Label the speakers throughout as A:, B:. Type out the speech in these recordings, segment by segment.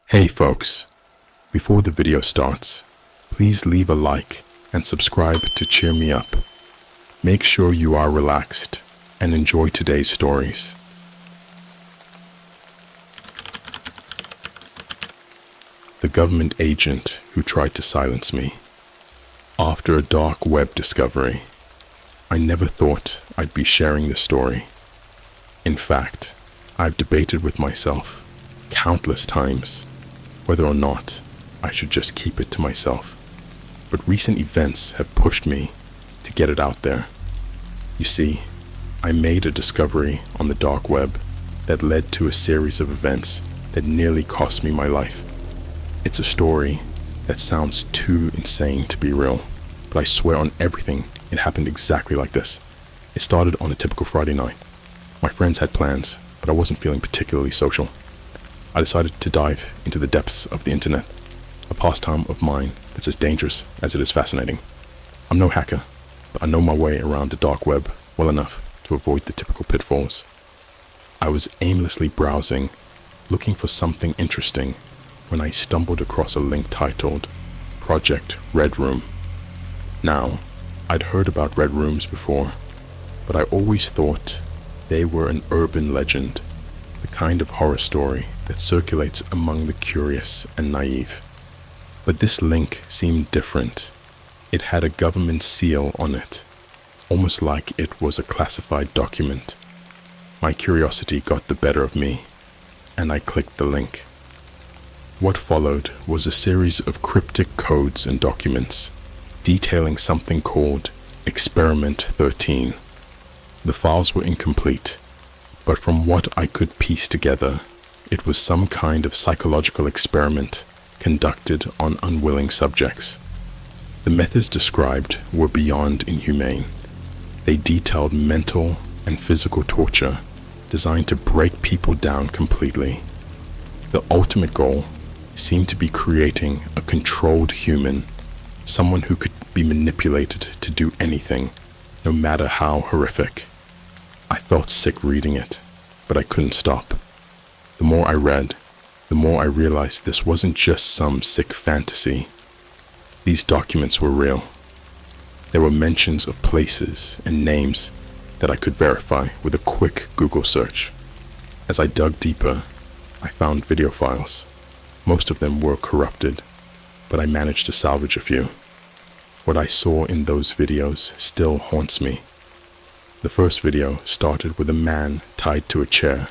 A: Hey folks, before the video starts, please leave a like and subscribe to cheer me up. Make sure you are relaxed and enjoy today's stories. The government agent who tried to silence me. After a dark web discovery, I never thought I'd be sharing this story. In fact, I've debated with myself countless times whether or not I should just keep it to myself. But recent events have pushed me to get it out there. You see, I made a discovery on the dark web that led to a series of events that nearly cost me my life. It's a story that sounds too insane to be real, but I swear on everything it happened exactly like this. It started on a typical Friday night. My friends had plans, but I wasn't feeling particularly social. I decided to dive into the depths of the internet, a pastime of mine that's as dangerous as it is fascinating. I'm no hacker, but I know my way around the dark web well enough to avoid the typical pitfalls. I was aimlessly browsing, looking for something interesting, when I stumbled across a link titled Project Red Room. Now, I'd heard about red rooms before, but I always thought they were an urban legend, the kind of horror story that circulates among the curious and naive. But this link seemed different. It had a government seal on it, almost like it was a classified document. My curiosity got the better of me, and I clicked the link. What followed was a series of cryptic codes and documents detailing something called Experiment 13. The files were incomplete, but from what I could piece together, it was some kind of psychological experiment conducted on unwilling subjects. The methods described were beyond inhumane. They detailed mental and physical torture designed to break people down completely. The ultimate goal seemed to be creating a controlled human, someone who could be manipulated to do anything, no matter how horrific. I felt sick reading it, but I couldn't stop. The more I read, the more I realized this wasn't just some sick fantasy. These documents were real. There were mentions of places and names that I could verify with a quick Google search. As I dug deeper, I found video files. Most of them were corrupted, but I managed to salvage a few. What I saw in those videos still haunts me. The first video started with a man tied to a chair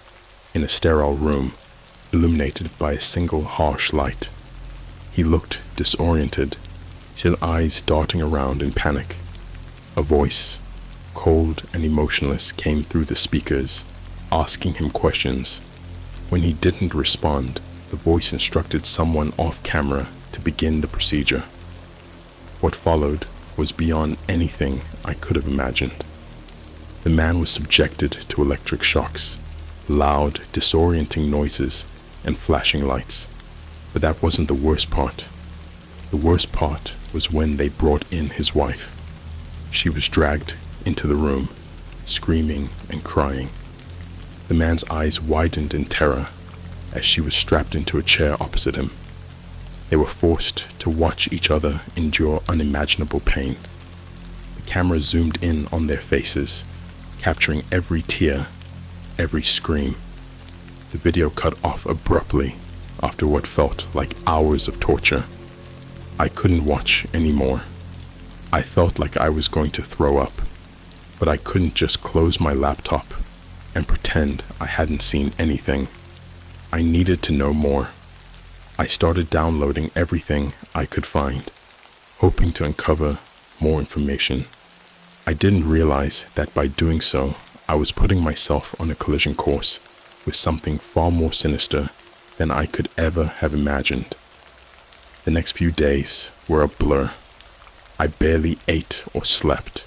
A: in a sterile room, illuminated by a single harsh light. He looked disoriented, his eyes darting around in panic. A voice, cold and emotionless, came through the speakers, asking him questions. When he didn't respond, the voice instructed someone off camera to begin the procedure. What followed was beyond anything I could have imagined. The man was subjected to electric shocks, loud, disorienting noises, and flashing lights. But that wasn't the worst part. The worst part was when they brought in his wife. She was dragged into the room, screaming and crying. The man's eyes widened in terror as she was strapped into a chair opposite him. They were forced to watch each other endure unimaginable pain. The camera zoomed in on their faces, capturing every tear, every scream. The video cut off abruptly after what felt like hours of torture. I couldn't watch anymore. I felt like I was going to throw up, but I couldn't just close my laptop and pretend I hadn't seen anything. I needed to know more. I started downloading everything I could find, hoping to uncover more information. I didn't realize that by doing so, I was putting myself on a collision course with something far more sinister than I could ever have imagined. The next few days were a blur. I barely ate or slept,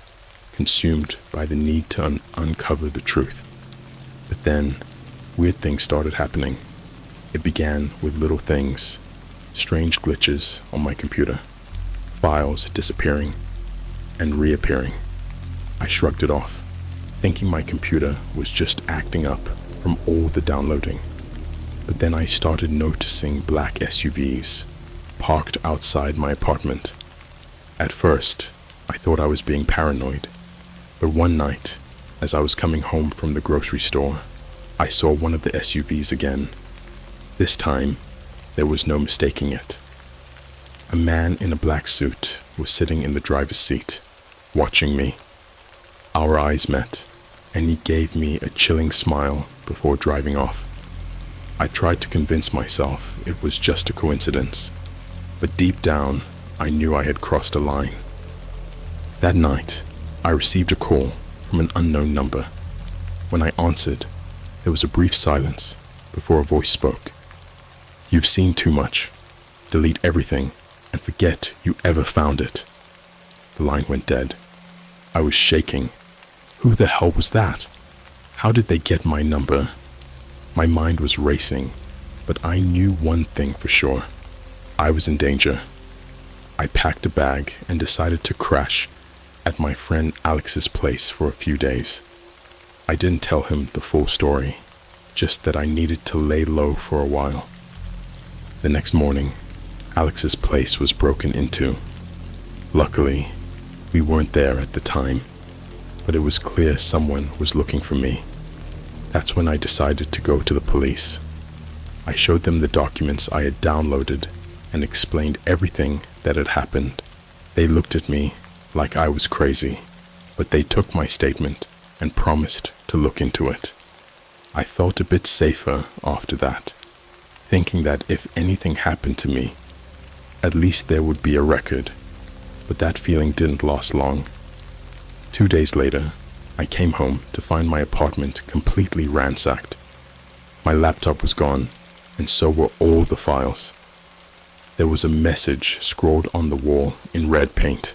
A: consumed by the need to uncover the truth. But then, weird things started happening. It began with little things, strange glitches on my computer, files disappearing and reappearing. I shrugged it off, thinking my computer was just acting up from all the downloading. But then I started noticing black SUVs parked outside my apartment. At first, I thought I was being paranoid, but one night, as I was coming home from the grocery store, I saw one of the SUVs again. This time, there was no mistaking it. A man in a black suit was sitting in the driver's seat, watching me. Our eyes met, and he gave me a chilling smile before driving off. I tried to convince myself it was just a coincidence, but deep down, I knew I had crossed a line. That night, I received a call from an unknown number. When I answered, there was a brief silence before a voice spoke. "You've seen too much. Delete everything and forget you ever found it." The line went dead. I was shaking. Who the hell was that? How did they get my number? My mind was racing, but I knew one thing for sure. I was in danger. I packed a bag and decided to crash at my friend Alex's place for a few days. I didn't tell him the full story, just that I needed to lay low for a while. The next morning, Alex's place was broken into. Luckily, we weren't there at the time, but it was clear someone was looking for me. That's when I decided to go to the police. I showed them the documents I had downloaded and explained everything that had happened. They looked at me like I was crazy, but they took my statement and promised to look into it. I felt a bit safer after that, thinking that if anything happened to me, at least there would be a record. But that feeling didn't last long. 2 days later, I came home to find my apartment completely ransacked. My laptop was gone, and so were all the files. There was a message scrawled on the wall in red paint.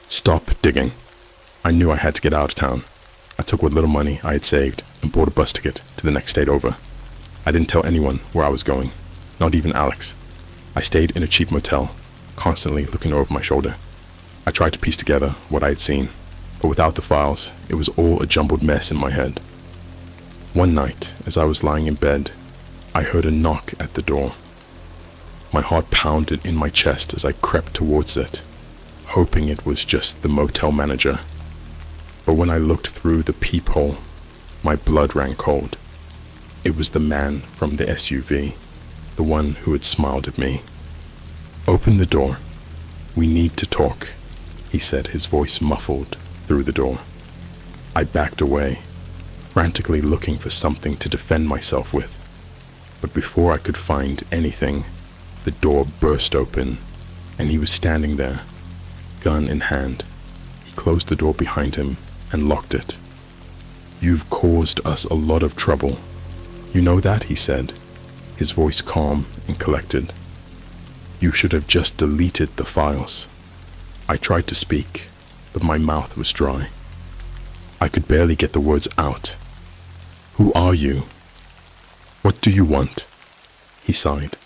A: "Stop digging." I knew I had to get out of town. I took what little money I had saved and bought a bus ticket to the next state over. I didn't tell anyone where I was going, not even Alex. I stayed in a cheap motel, constantly looking over my shoulder. I tried to piece together what I had seen, but without the files, it was all a jumbled mess in my head. One night, as I was lying in bed, I heard a knock at the door. My heart pounded in my chest as I crept towards it, hoping it was just the motel manager. But when I looked through the peephole, my blood ran cold. It was the man from the SUV, the one who had smiled at me. "Open the door. We need to talk," he said, his voice muffled through the door. I backed away, frantically looking for something to defend myself with. But before I could find anything, the door burst open, and he was standing there, gun in hand. He closed the door behind him and locked it. "You've caused us a lot of trouble. You know that?" he said, his voice calm and collected. "You should have just deleted the files." I tried to speak, but my mouth was dry. I could barely get the words out. "Who are you? What do you want?" He sighed,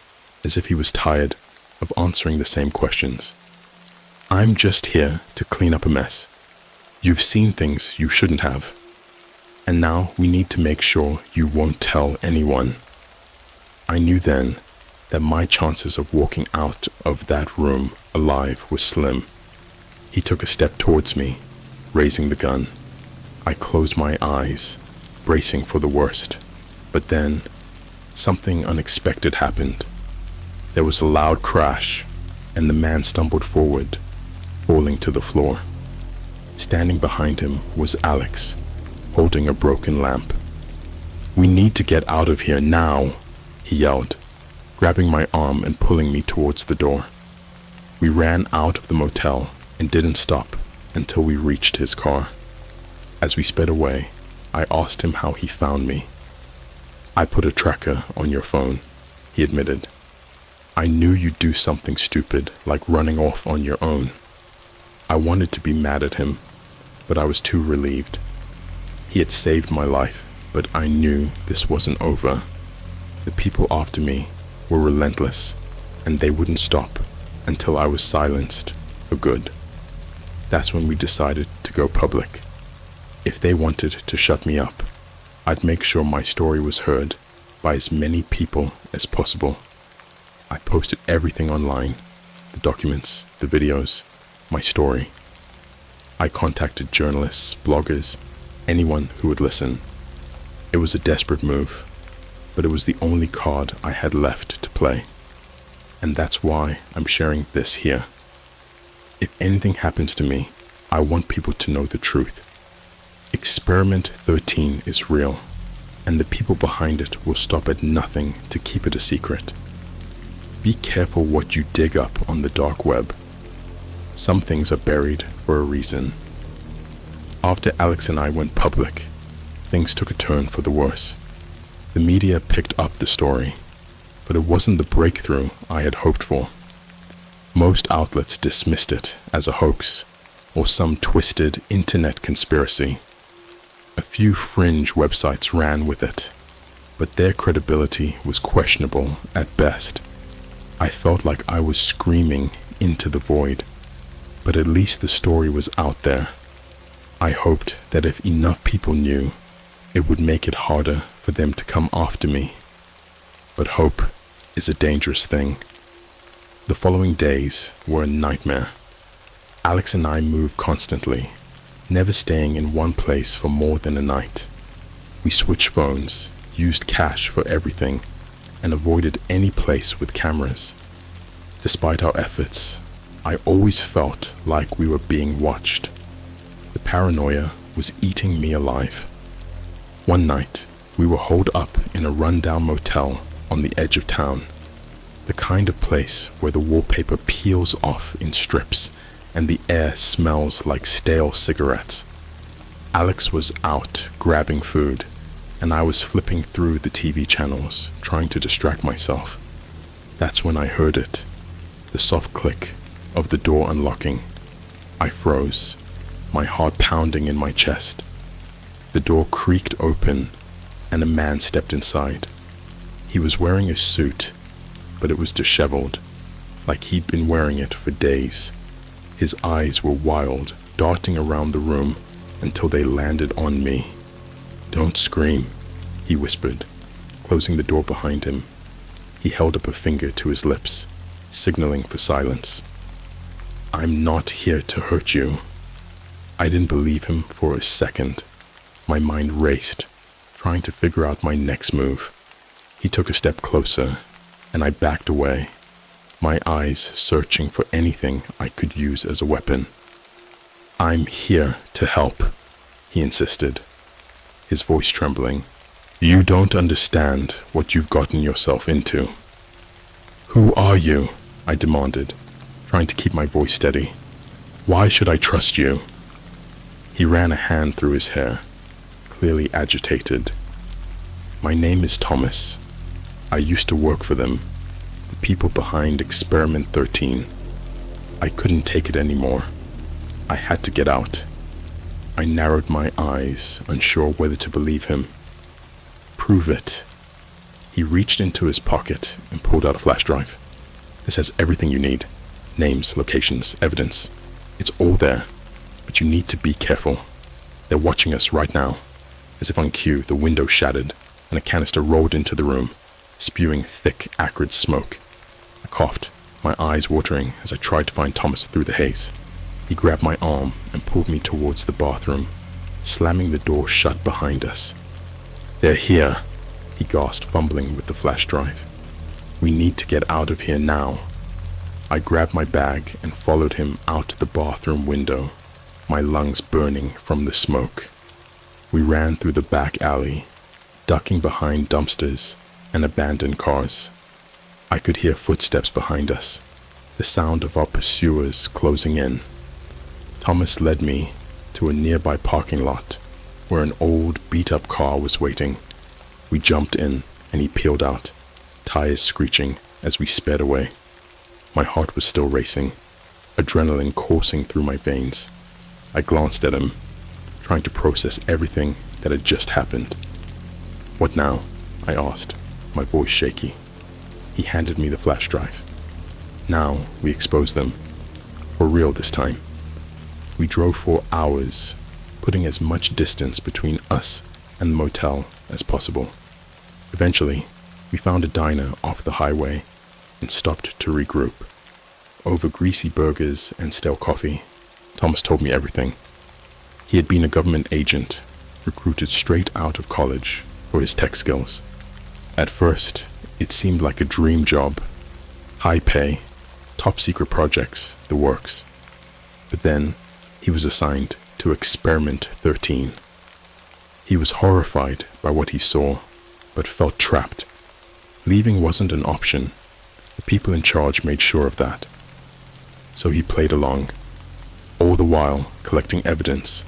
A: as if he was tired of answering the same questions. "I'm just here to clean up a mess. You've seen things you shouldn't have. And now we need to make sure you won't tell anyone." I knew then that my chances of walking out of that room alive were slim. He took a step towards me, raising the gun. I closed my eyes, bracing for the worst. But then, something unexpected happened. There was a loud crash, and the man stumbled forward, falling to the floor. Standing behind him was Alex, holding a broken lamp. "We need to get out of here now," he yelled, grabbing my arm and pulling me towards the door. We ran out of the motel and didn't stop until we reached his car. As we sped away, I asked him how he found me. "I put a tracker on your phone," he admitted. "I knew you'd do something stupid like running off on your own." I wanted to be mad at him, but I was too relieved. He had saved my life, but I knew this wasn't over. The people after me were relentless, and they wouldn't stop until I was silenced for good. That's when we decided to go public. If they wanted to shut me up, I'd make sure my story was heard by as many people as possible. I posted everything online, the documents, the videos, my story. I contacted journalists, bloggers, anyone who would listen. It was a desperate move, but it was the only card I had left to play. And that's why I'm sharing this here. If anything happens to me, I want people to know the truth. Experiment 13 is real, and the people behind it will stop at nothing to keep it a secret. Be careful what you dig up on the dark web. Some things are buried for a reason. After Alex and I went public, things took a turn for the worse. The media picked up the story, but it wasn't the breakthrough I had hoped for. Most outlets dismissed it as a hoax or some twisted internet conspiracy. A few fringe websites ran with it, but their credibility was questionable at best. I felt like I was screaming into the void, but at least the story was out there. I hoped that if enough people knew, it would make it harder for them to come after me. But hope is a dangerous thing. The following days were a nightmare. Alex and I moved constantly, never staying in one place for more than a night. We switched phones, used cash for everything, and avoided any place with cameras. Despite our efforts, I always felt like we were being watched. The paranoia was eating me alive. One night, we were holed up in a rundown motel on the edge of town, the kind of place where the wallpaper peels off in strips and the air smells like stale cigarettes. Alex was out grabbing food, and I was flipping through the TV channels, trying to distract myself. That's when I heard it, the soft click of the door unlocking. I froze, my heart pounding in my chest. The door creaked open, and a man stepped inside. He was wearing a suit, but it was disheveled, like he'd been wearing it for days. His eyes were wild, darting around the room until they landed on me. "Don't scream," he whispered, closing the door behind him. He held up a finger to his lips, signaling for silence. "I'm not here to hurt you." I didn't believe him for a second. My mind raced, trying to figure out my next move. He took a step closer, and I backed away, my eyes searching for anything I could use as a weapon. "I'm here to help," he insisted, his voice trembling. "You don't understand what you've gotten yourself into." "Who are you?" I demanded, trying to keep my voice steady. "Why should I trust you?" He ran a hand through his hair, clearly agitated. "My name is Thomas. I used to work for them, the people behind Experiment 13. I couldn't take it anymore. I had to get out." I narrowed my eyes, unsure whether to believe him. "Prove it." He reached into his pocket and pulled out a flash drive. "This has everything you need. Names, locations, evidence. It's all there. But you need to be careful. They're watching us right now." As if on cue, the window shattered and a canister rolled into the room, spewing thick, acrid smoke. I coughed, my eyes watering as I tried to find Thomas through the haze. He grabbed my arm and pulled me towards the bathroom, slamming the door shut behind us. "They're here," he gasped, fumbling with the flash drive. "We need to get out of here now." I grabbed my bag and followed him out the bathroom window, my lungs burning from the smoke. We ran through the back alley, ducking behind dumpsters and abandoned cars. I could hear footsteps behind us, the sound of our pursuers closing in. Thomas led me to a nearby parking lot where an old beat-up car was waiting. We jumped in and he peeled out, tires screeching as we sped away. My heart was still racing, adrenaline coursing through my veins. I glanced at him, trying to process everything that had just happened. "What now?" I asked, my voice shaky. He handed me the flash drive. "Now we expose them. For real this time." We drove for hours, putting as much distance between us and the motel as possible. Eventually, we found a diner off the highway and stopped to regroup. Over greasy burgers and stale coffee, Thomas told me everything. He had been a government agent, recruited straight out of college for his tech skills. At first, it seemed like a dream job. High pay, top secret projects, the works. But then, he was assigned to Experiment 13. He was horrified by what he saw, but felt trapped. Leaving wasn't an option. The people in charge made sure of that. So he played along, all the while collecting evidence,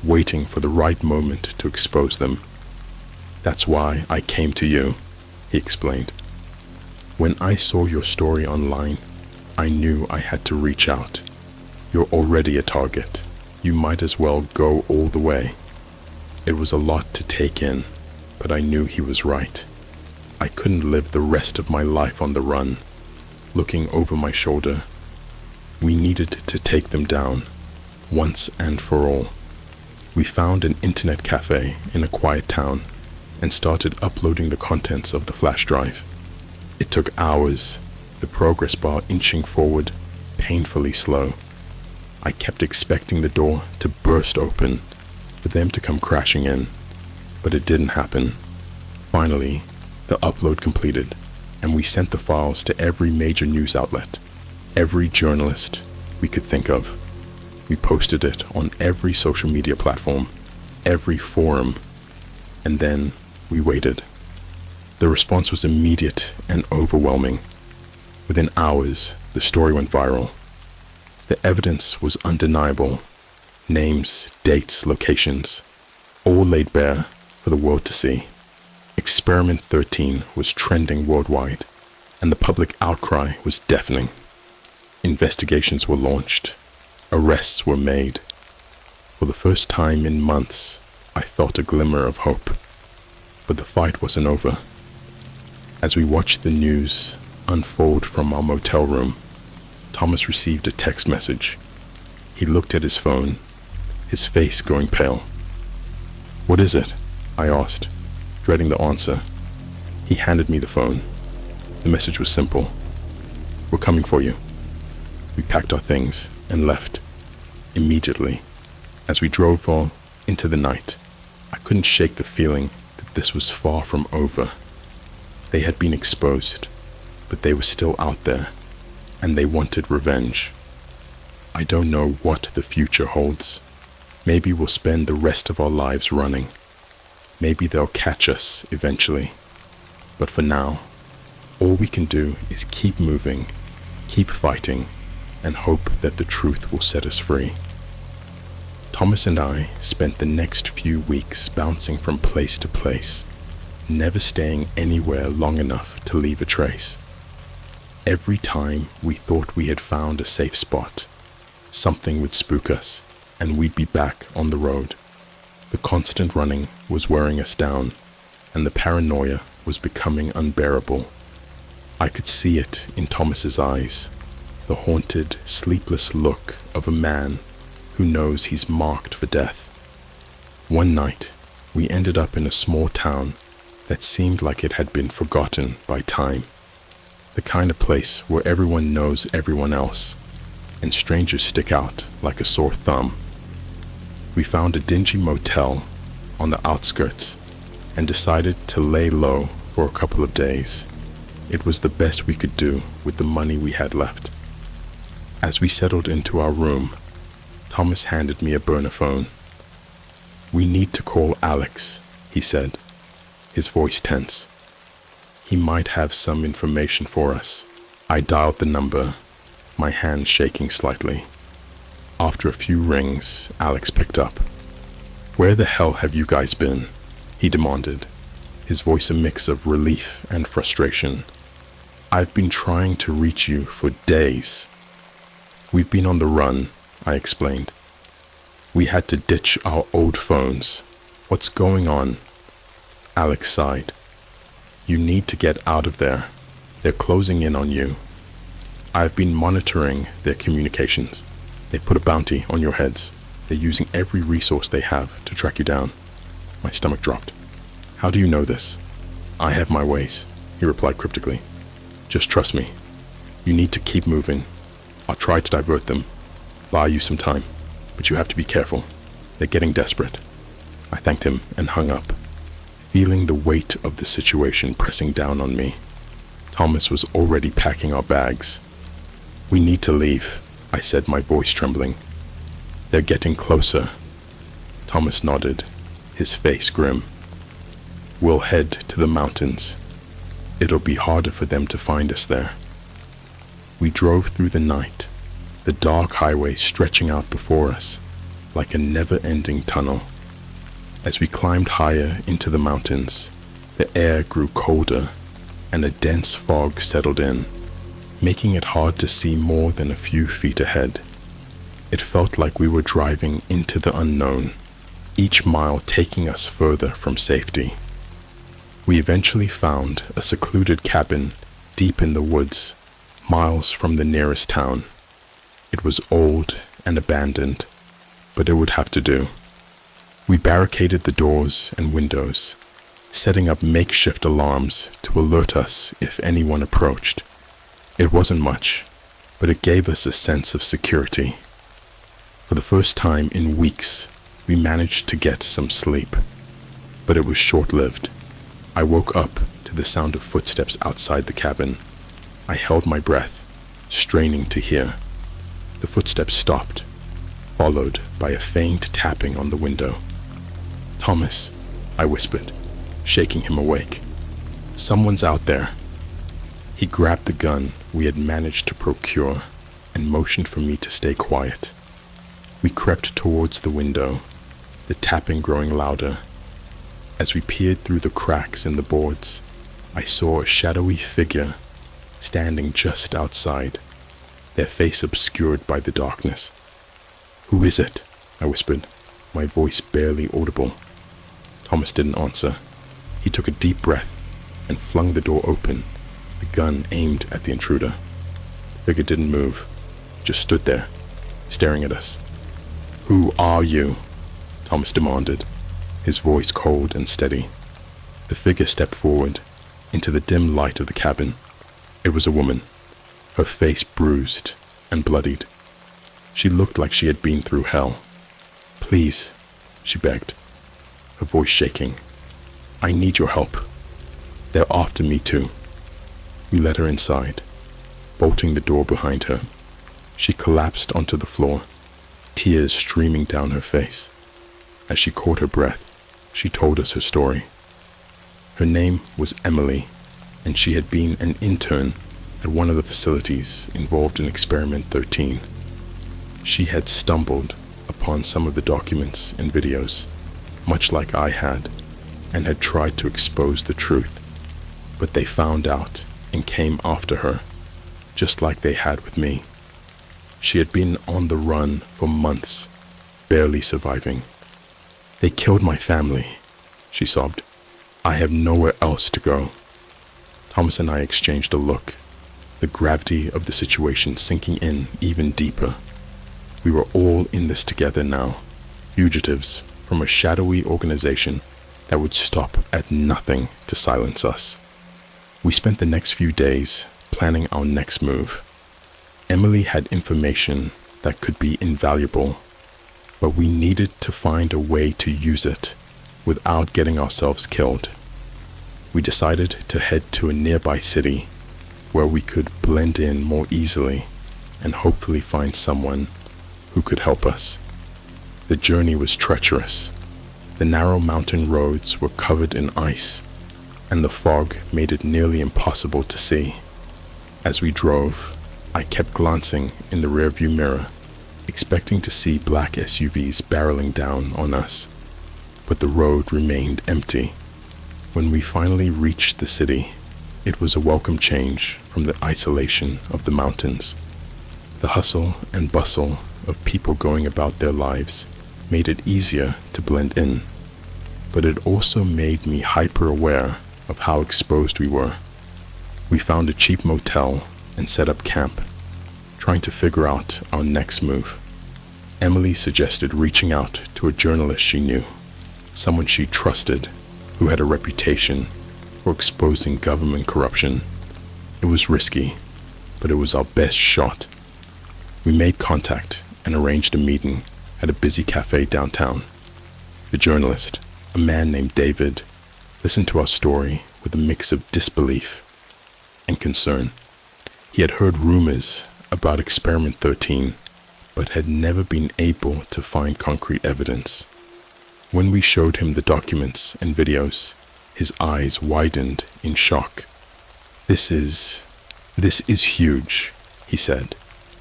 A: waiting for the right moment to expose them. That's why I came to you, he explained. When I saw your story online, I knew I had to reach out. You're already a target. You might as well go all the way. It was a lot to take in, but I knew he was right. I couldn't live the rest of my life on the run, looking over my shoulder. We needed to take them down, once and for all. We found an internet cafe in a quiet town and started uploading the contents of the flash drive. It took hours, the progress bar inching forward, painfully slow. I kept expecting the door to burst open, for them to come crashing in, but it didn't happen. Finally, the upload completed, and we sent the files to every major news outlet, every journalist we could think of. We posted it on every social media platform, every forum, and then we waited. The response was immediate and overwhelming. Within hours, the story went viral. The evidence was undeniable. Names, dates, locations, all laid bare for the world to see. Experiment 13 was trending worldwide, and the public outcry was deafening. Investigations were launched. Arrests were made. For the first time in months, I felt a glimmer of hope. But the fight wasn't over. As we watched the news unfold from our motel room, Thomas received a text message. He looked at his phone, his face going pale. "What is it?" I asked, dreading the answer. He handed me the phone. The message was simple. "We're coming for you." We packed our things and left. Immediately, as we drove on into the night, I couldn't shake the feeling that this was far from over. They had been exposed, but they were still out there, and they wanted revenge. I don't know what the future holds. Maybe we'll spend the rest of our lives running. Maybe they'll catch us eventually. But for now, all we can do is keep moving, keep fighting, and hope that the truth will set us free. Thomas and I spent the next few weeks bouncing from place to place, never staying anywhere long enough to leave a trace. Every time we thought we had found a safe spot, something would spook us, and we'd be back on the road. The constant running was wearing us down, and the paranoia was becoming unbearable. I could see it in Thomas's eyes, the haunted, sleepless look of a man who knows he's marked for death. One night, we ended up in a small town that seemed like it had been forgotten by time. The kind of place where everyone knows everyone else, and strangers stick out like a sore thumb. We found a dingy motel on the outskirts and decided to lay low for a couple of days. It was the best we could do with the money we had left. As we settled into our room, Thomas handed me a burner phone. "We need to call Alex," he said, his voice tense. "He might have some information for us." I dialed the number, my hand shaking slightly. After a few rings, Alex picked up. "Where the hell have you guys been?" he demanded, his voice a mix of relief and frustration. "I've been trying to reach you for days." "We've been on the run," I explained. "We had to ditch our old phones. What's going on?" Alex sighed. "You need to get out of there. They're closing in on you. I've been monitoring their communications. They've put a bounty on your heads. They're using every resource they have to track you down." My stomach dropped. "How do you know this?" I have my ways, he replied cryptically. Just trust me. You need to keep moving. I'll try to divert them, buy you some time, but you have to be careful. They're getting desperate. I thanked him and hung up, feeling the weight of the situation pressing down on me. Thomas was already packing our bags. We need to leave, I said, my voice trembling. They're getting closer. Thomas nodded, his face grim. We'll head to the mountains. It'll be harder for them to find us there. We drove through the night, the dark highway stretching out before us like a never-ending tunnel. As we climbed higher into the mountains, the air grew colder and a dense fog settled in, making it hard to see more than a few feet ahead. It felt like we were driving into the unknown, each mile taking us further from safety. We eventually found a secluded cabin deep in the woods, miles from the nearest town. It was old and abandoned, but it would have to do. We barricaded the doors and windows, setting up makeshift alarms to alert us if anyone approached. It wasn't much, but it gave us a sense of security. For the first time in weeks, we managed to get some sleep, but it was short-lived. I woke up to the sound of footsteps outside the cabin. I held my breath, straining to hear. The footsteps stopped, followed by a faint tapping on the window. Thomas, I whispered, shaking him awake. Someone's out there. He grabbed the gun we had managed to procure and motioned for me to stay quiet. We crept towards the window, the tapping growing louder. As we peered through the cracks in the boards, I saw a shadowy figure standing just outside, their face obscured by the darkness. Who is it? I whispered, my voice barely audible. Thomas didn't answer. He took a deep breath and flung the door open, the gun aimed at the intruder. The figure didn't move, just stood there, staring at us. Who are you? Thomas demanded, his voice cold and steady. The figure stepped forward into the dim light of the cabin. It was a woman, her face bruised and bloodied. She looked like she had been through hell. Please, she begged, her voice shaking. I need your help. They're after me too. We let her inside, bolting the door behind her. She collapsed onto the floor, tears streaming down her face. As she caught her breath, she told us her story. Her name was Emily, and she had been an intern at one of the facilities involved in Experiment 13. She had stumbled upon some of the documents and videos, much like I had, and had tried to expose the truth. But they found out and came after her, just like they had with me. She had been on the run for months, barely surviving. They killed my family, she sobbed. I have nowhere else to go. Thomas and I exchanged a look, the gravity of the situation sinking in even deeper. We were all in this together now, fugitives from a shadowy organization that would stop at nothing to silence us. We spent the next few days planning our next move. Emily had information that could be invaluable, but we needed to find a way to use it without getting ourselves killed. We decided to head to a nearby city where we could blend in more easily and hopefully find someone who could help us. The journey was treacherous. The narrow mountain roads were covered in ice, and the fog made it nearly impossible to see. As we drove, I kept glancing in the rearview mirror, expecting to see black SUVs barreling down on us, but the road remained empty. When we finally reached the city, it was a welcome change from the isolation of the mountains. The hustle and bustle of people going about their lives made it easier to blend in, but it also made me hyper-aware of how exposed we were. We found a cheap motel and set up camp, trying to figure out our next move. Emily suggested reaching out to a journalist she knew, someone she trusted who had a reputation for exposing government corruption. It was risky, but it was our best shot. We made contact and arranged a meeting at a busy cafe downtown. The journalist, a man named David, listened to our story with a mix of disbelief and concern. He had heard rumors about Experiment 13, but had never been able to find concrete evidence. When we showed him the documents and videos, his eyes widened in shock. This is huge, he said,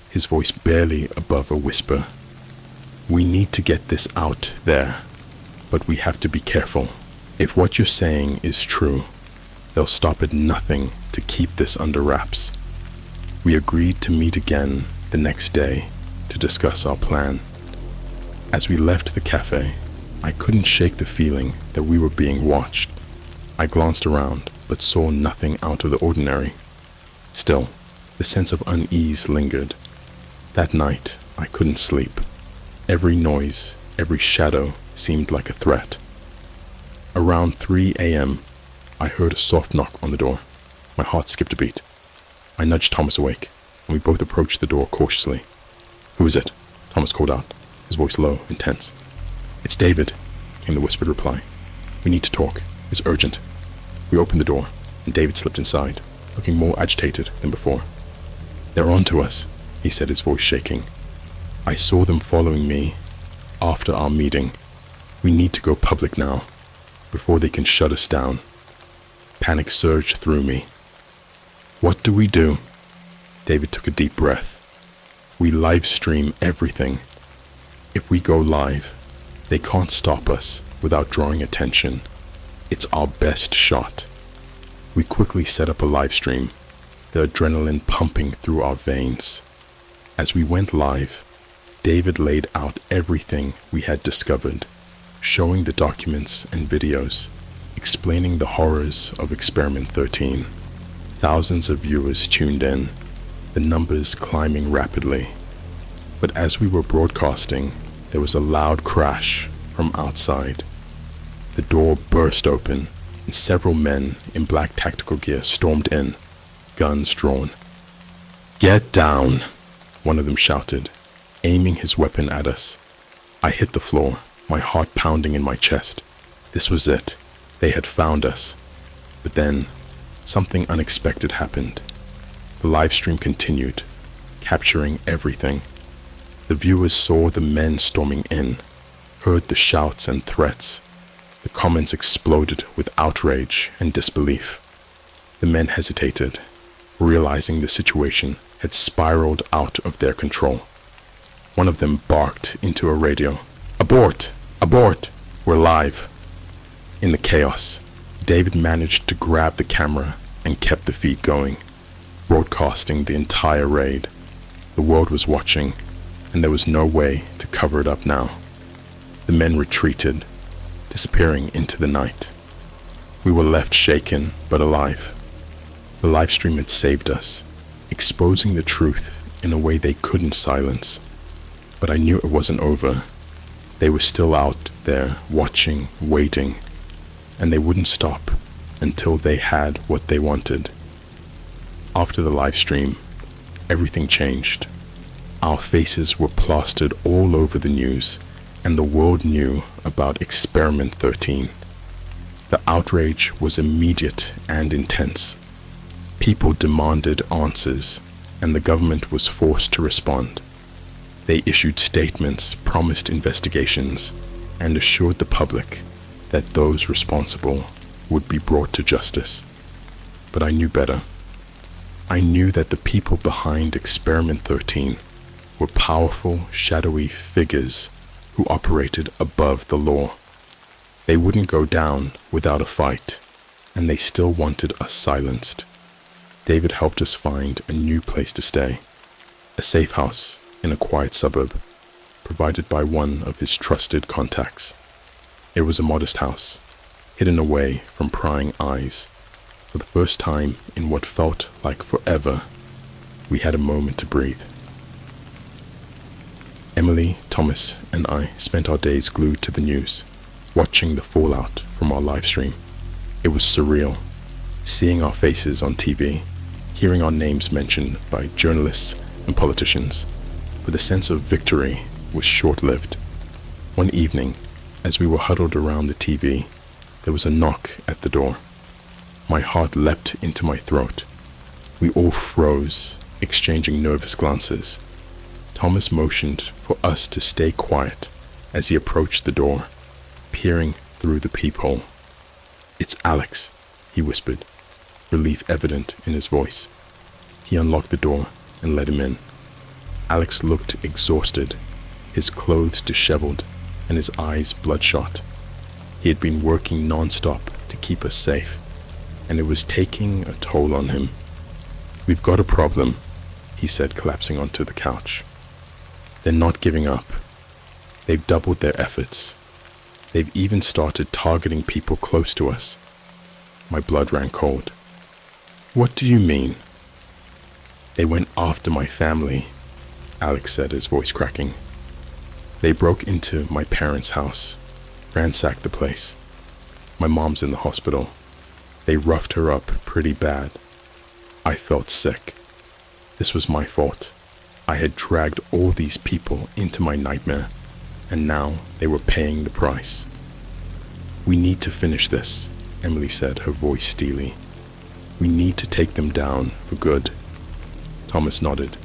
A: his voice barely above a whisper. We need to get this out there, but we have to be careful. If what you're saying is true, they'll stop at nothing to keep this under wraps. We agreed to meet again the next day to discuss our plan. As we left the cafe, I couldn't shake the feeling that we were being watched. I glanced around, but saw nothing out of the ordinary. Still, the sense of unease lingered. That night, I couldn't sleep. Every noise, every shadow seemed like a threat. Around 3 a.m., I heard a soft knock on the door. My heart skipped a beat. I nudged Thomas awake, and we both approached the door cautiously. "Who is it?" Thomas called out, his voice low and tense. "It's David," came the whispered reply. "We need to talk. It's urgent." We opened the door, and David slipped inside, looking more agitated than before. "They're on to us," he said, his voice shaking. "I saw them following me after our meeting. We need to go public now, before they can shut us down." Panic surged through me. What do we do? David took a deep breath. We live stream everything. If we go live, they can't stop us without drawing attention. It's our best shot. We quickly set up a live stream, the adrenaline pumping through our veins. As we went live, David laid out everything we had discovered, showing the documents and videos, explaining the horrors of Experiment 13. Thousands of viewers tuned in, the numbers climbing rapidly. But as we were broadcasting, there was a loud crash from outside. The door burst open, and several men in black tactical gear stormed in, guns drawn. "Get down!" one of them shouted, aiming his weapon at us. I hit the floor, my heart pounding in my chest. This was it. They had found us. But then, something unexpected happened. The live stream continued, capturing everything. The viewers saw the men storming in, heard the shouts and threats. The comments exploded with outrage and disbelief. The men hesitated, realizing the situation had spiraled out of their control. One of them barked into a radio, "Abort! Abort! We're live!" In the chaos, David managed to grab the camera and kept the feed going, broadcasting the entire raid. The world was watching, and there was no way to cover it up now. The men retreated, disappearing into the night. We were left shaken but alive. The live stream had saved us, exposing the truth in a way they couldn't silence. But I knew it wasn't over. They were still out there watching, waiting, and they wouldn't stop until they had what they wanted. After the live stream, everything changed. Our faces were plastered all over the news, and the world knew about Experiment 13. The outrage was immediate and intense. People demanded answers, and the government was forced to respond. They issued statements, promised investigations, and assured the public that those responsible would be brought to justice. But I knew better. I knew that the people behind Experiment 13 were powerful, shadowy figures who operated above the law. They wouldn't go down without a fight, and they still wanted us silenced. David helped us find a new place to stay, a safe house in a quiet suburb, provided by one of his trusted contacts. It was a modest house, hidden away from prying eyes. For the first time in what felt like forever, we had a moment to breathe. Emily, Thomas, and I spent our days glued to the news, watching the fallout from our live stream. It was surreal, Seeing our faces on TV, hearing our names mentioned by journalists and politicians, but the sense of victory was short-lived. One evening, as we were huddled around the TV, there was a knock at the door. My heart leapt into my throat. We all froze, exchanging nervous glances. Thomas motioned for us to stay quiet as he approached the door, peering through the peephole. "It's Alex," he whispered, relief evident in his voice. He unlocked the door and let him in. Alex looked exhausted, his clothes disheveled and his eyes bloodshot. He had been working non-stop to keep us safe, and it was taking a toll on him. "We've got a problem," he said, collapsing onto the couch. "They're not giving up. They've doubled their efforts. They've even started targeting people close to us." My blood ran cold. "What do you mean?" "They went after my family," Alex said, his voice cracking. "They broke into my parents' house, ransacked the place. My mom's in the hospital. They roughed her up pretty bad. I felt sick. This was my fault. I had dragged all these people into my nightmare, and now they were paying the price." "We need to finish this," Emily said, her voice steely. "We need to take them down for good." Thomas nodded.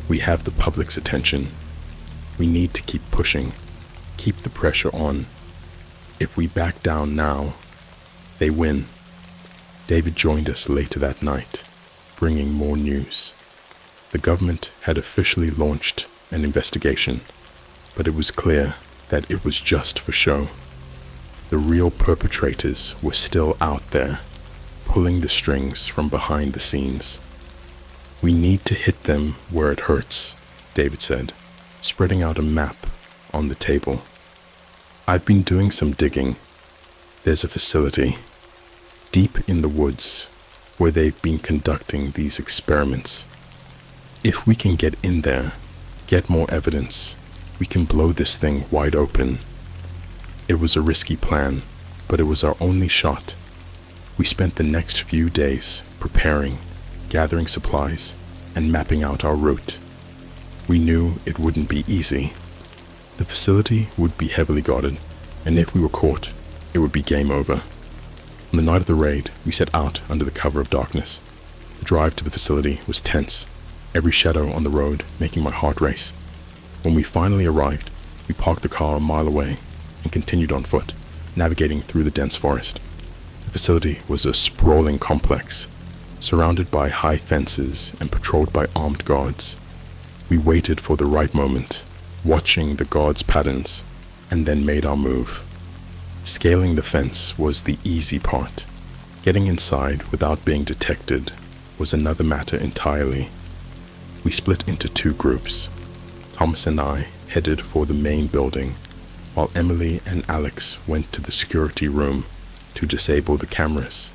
A: "We have the public's attention. We need to keep pushing, keep the pressure on. If we back down now, they win." David joined us later that night, bringing more news. The government had officially launched an investigation, but it was clear that it was just for show. The real perpetrators were still out there, pulling the strings from behind the scenes. "We need to hit them where it hurts," David said, spreading out a map on the table. "I've been doing some digging. There's a facility deep in the woods where they've been conducting these experiments. If we can get in there, get more evidence, we can blow this thing wide open." It was a risky plan, but it was our only shot. We spent the next few days preparing, gathering supplies, and mapping out our route. We knew it wouldn't be easy. The facility would be heavily guarded, and if we were caught, it would be game over. On the night of the raid, we set out under the cover of darkness. The drive to the facility was tense, every shadow on the road making my heart race. When we finally arrived, we parked the car a mile away and continued on foot, navigating through the dense forest. The facility was a sprawling complex, surrounded by high fences and patrolled by armed guards. We waited for the right moment, watching the guards' patterns, and then made our move. Scaling the fence was the easy part. Getting inside without being detected was another matter entirely. We split into two groups. Thomas and I headed for the main building, while Emily and Alex went to the security room to disable the cameras.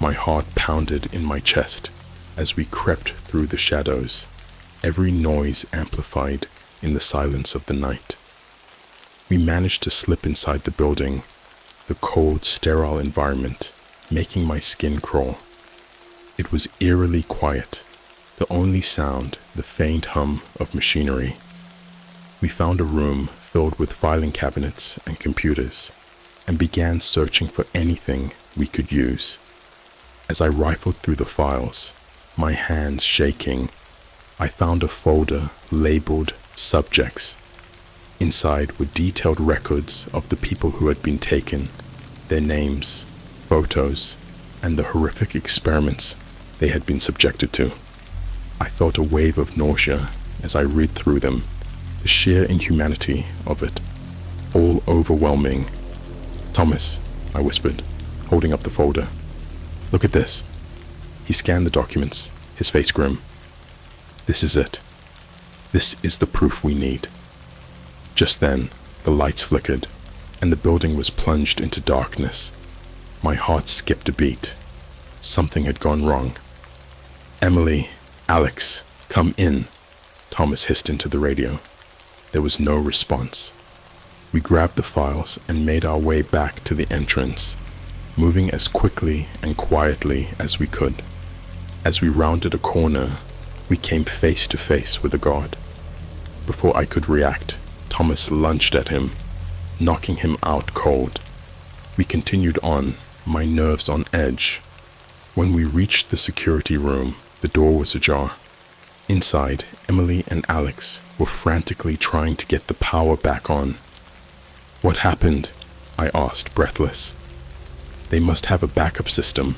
A: My heart pounded in my chest as we crept through the shadows, every noise amplified in the silence of the night. We managed to slip inside the building, the cold, sterile environment making my skin crawl. It was eerily quiet, the only sound the faint hum of machinery. We found a room filled with filing cabinets and computers, and began searching for anything we could use. As I rifled through the files, my hands shaking, I found a folder labeled Subjects. Inside were detailed records of the people who had been taken, their names, photos, and the horrific experiments they had been subjected to. I felt a wave of nausea as I read through them, the sheer inhumanity of it, all overwhelming. "Thomas," I whispered, holding up the folder. "Look at this." He scanned the documents, his face grim. "This is it. This is the proof we need." Just then, the lights flickered, and the building was plunged into darkness. My heart skipped a beat. Something had gone wrong. "Emily, Alex, come in," Thomas hissed into the radio. There was no response. We grabbed the files and made our way back to the entrance. moving as quickly and quietly as we could. As we rounded a corner, we came face to face with a guard. Before I could react, Thomas lunged at him, knocking him out cold. We continued on, my nerves on edge. When we reached the security room, the door was ajar. Inside, Emily and Alex were frantically trying to get the power back on. "What happened?" I asked, breathless. "They must have a backup system,"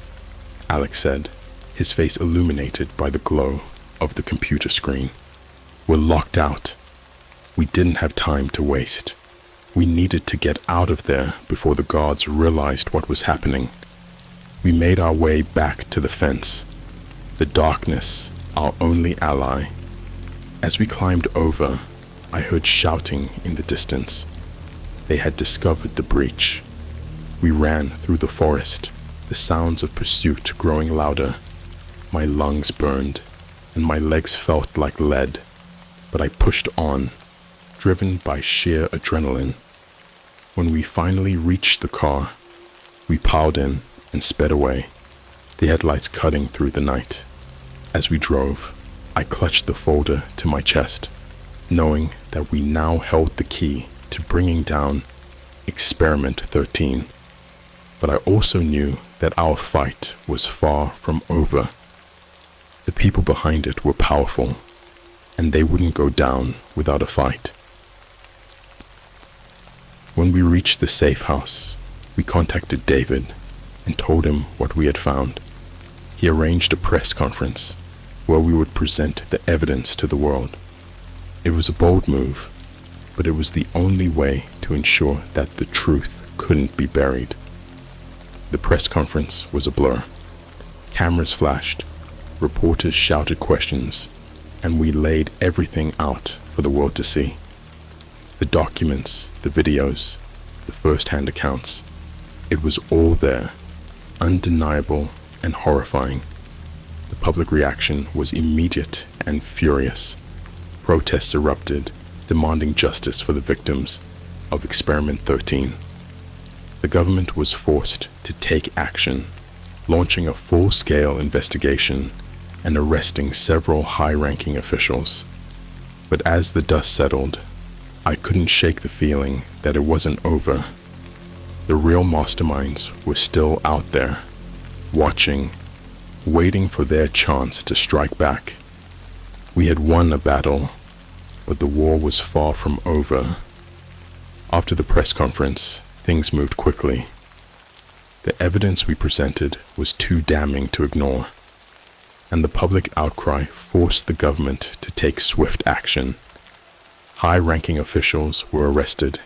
A: Alex said, his face illuminated by the glow of the computer screen. "We're locked out. We didn't have time to waste. We needed to get out of there before the guards realized what was happening." We made our way back to the fence, the darkness our only ally. As we climbed over, I heard shouting in the distance. They had discovered the breach. We ran through the forest, the sounds of pursuit growing louder. My lungs burned, and my legs felt like lead, but I pushed on, driven by sheer adrenaline. When we finally reached the car, we piled in and sped away, the headlights cutting through the night. As we drove, I clutched the folder to my chest, knowing that we now held the key to bringing down Experiment 13. But I also knew that our fight was far from over. The people behind it were powerful, and they wouldn't go down without a fight. When we reached the safe house, we contacted David and told him what we had found. He arranged a press conference where we would present the evidence to the world. It was a bold move, but it was the only way to ensure that the truth couldn't be buried. The press conference was a blur. Cameras flashed, reporters shouted questions, and we laid everything out for the world to see. The documents, the videos, the first-hand accounts, it was all there, undeniable and horrifying. The public reaction was immediate and furious. Protests erupted, demanding justice for the victims of Experiment 13. The government was forced to take action, launching a full-scale investigation and arresting several high-ranking officials. But as the dust settled, I couldn't shake the feeling that it wasn't over. The real masterminds were still out there, watching, waiting for their chance to strike back. We had won a battle, but the war was far from over. After the press conference, things moved quickly. The evidence we presented was too damning to ignore, and the public outcry forced the government to take swift action. High-ranking officials were arrested,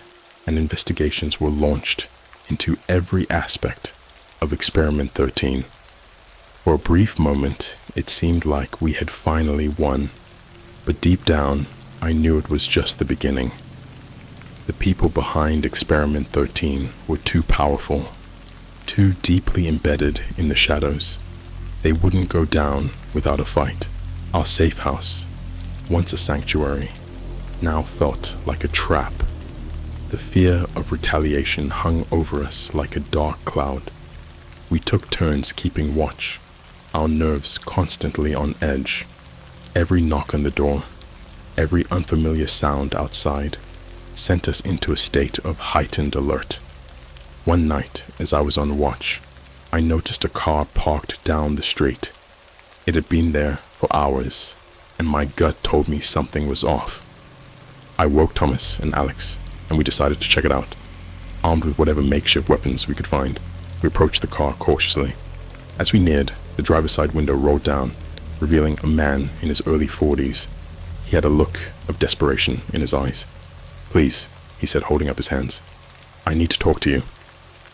A: and investigations were launched into every aspect of Experiment 13. For a brief moment, it seemed like we had finally won, but deep down, I knew it was just the beginning. The people behind Experiment 13 were too powerful, too deeply embedded in the shadows. They wouldn't go down without a fight. Our safe house, once a sanctuary, now felt like a trap. The fear of retaliation hung over us like a dark cloud. We took turns keeping watch, our nerves constantly on edge. Every knock on the door, every unfamiliar sound outside, sent us into a state of heightened alert. One night, as I was on watch, I noticed a car parked down the street. It had been there for hours, and my gut told me something was off. I woke Thomas and Alex, and we decided to check it out. Armed with whatever makeshift weapons we could find, we approached the car cautiously. As we neared, the driver's side window rolled down, revealing a man in his early 40s. He had a look of desperation in his eyes. "Please," he said, holding up his hands. "I need to talk to you.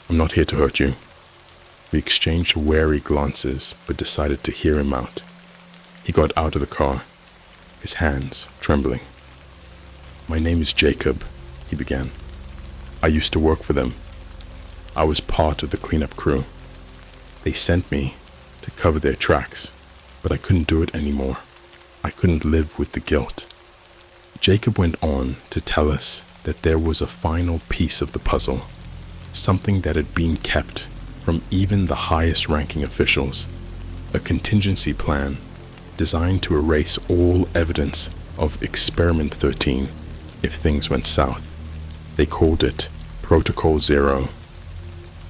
A: I'm not here to hurt you." We exchanged wary glances, but decided to hear him out. He got out of the car, his hands trembling. "My name is Jacob," he began. "I used to work for them. I was part of the cleanup crew. They sent me to cover their tracks, but I couldn't do it anymore. I couldn't live with the guilt." Jacob went on to tell us that there was a final piece of the puzzle, something that had been kept from even the highest ranking officials, a contingency plan designed to erase all evidence of Experiment 13 if things went south. They called it Protocol Zero.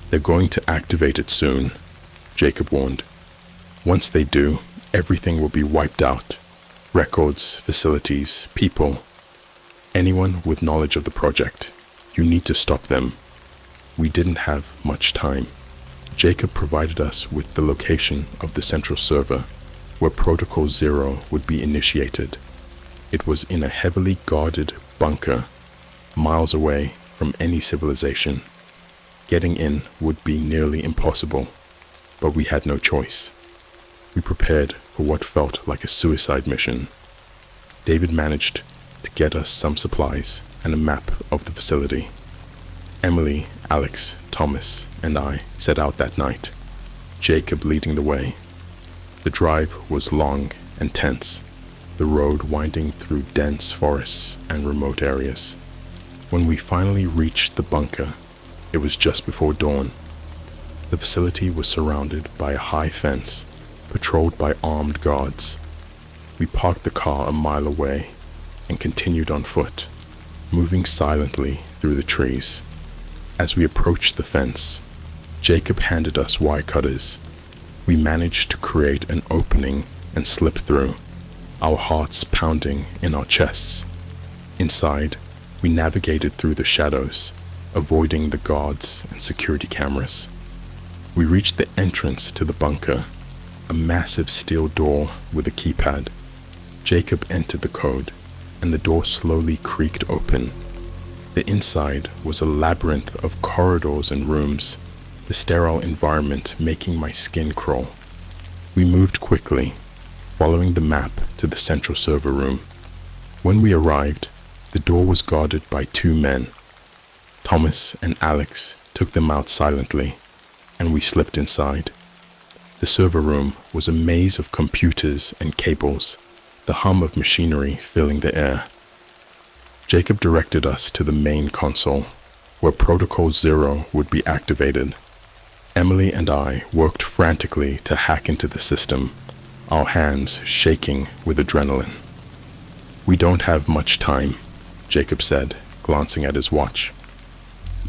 A: They're going to activate it soon, Jacob warned. Once they do, everything will be wiped out. Records, facilities, people. Anyone with knowledge of the project. You need to stop them. We didn't have much time. Jacob provided us with the location of the central server where Protocol Zero would be initiated. It was in a heavily guarded bunker, miles away from any civilization. Getting in would be nearly impossible, but we had no choice. We prepared for what felt like a suicide mission. David managed to get us some supplies and a map of the facility. Emily, Alex, Thomas, and I set out that night, Jacob leading the way. The drive was long and tense, the road winding through dense forests and remote areas. When we finally reached the bunker, it was just before dawn. The facility was surrounded by a high fence, patrolled by armed guards. We parked the car a mile away and continued on foot, moving silently through the trees. As we approached the fence, Jacob handed us wire cutters. We managed to create an opening and slip through, our hearts pounding in our chests. Inside, we navigated through the shadows, avoiding the guards and security cameras. We reached the entrance to the bunker, a massive steel door with a keypad. Jacob entered the code, and the door slowly creaked open. The inside was a labyrinth of corridors and rooms, the sterile environment making my skin crawl. We moved quickly, following the map to the central server room. When we arrived, the door was guarded by two men. Thomas and Alex took them out silently, and we slipped inside. The server room was a maze of computers and cables, the hum of machinery filling the air. Jacob directed us to the main console, where Protocol Zero would be activated. Emily and I worked frantically to hack into the system, our hands shaking with adrenaline. "We don't have much time," Jacob said, glancing at his watch.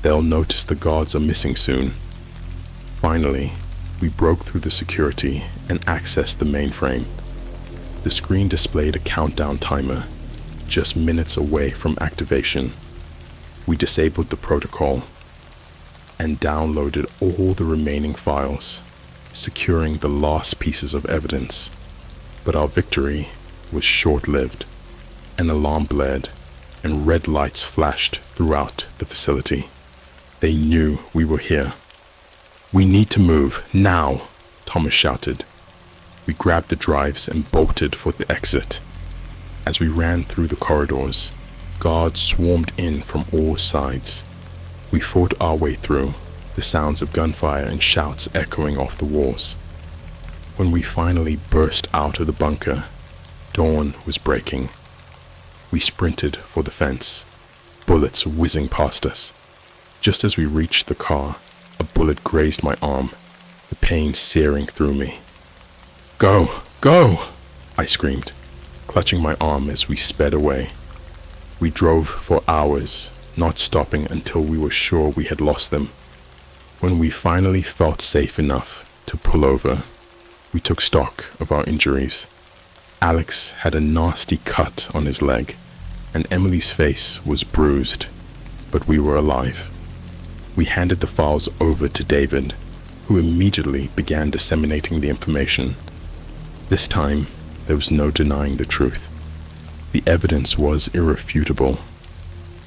A: "They'll notice the guards are missing soon." Finally, we broke through the security and accessed the mainframe. The screen displayed a countdown timer, just minutes away from activation. We disabled the protocol and downloaded all the remaining files, securing the last pieces of evidence. But our victory was short-lived. An alarm blared, and red lights flashed throughout the facility. They knew we were here. "We need to move, now!" Thomas shouted. We grabbed the drives and bolted for the exit. As we ran through the corridors, guards swarmed in from all sides. We fought our way through, the sounds of gunfire and shouts echoing off the walls. When we finally burst out of the bunker, dawn was breaking. We sprinted for the fence, bullets whizzing past us. Just as we reached the car, a bullet grazed my arm, the pain searing through me. "Go! Go!" I screamed, clutching my arm as we sped away. We drove for hours, not stopping until we were sure we had lost them. When we finally felt safe enough to pull over, we took stock of our injuries. Alex had a nasty cut on his leg, and Emily's face was bruised, but we were alive. We handed the files over to David, who immediately began disseminating the information. This time, there was no denying the truth. The evidence was irrefutable,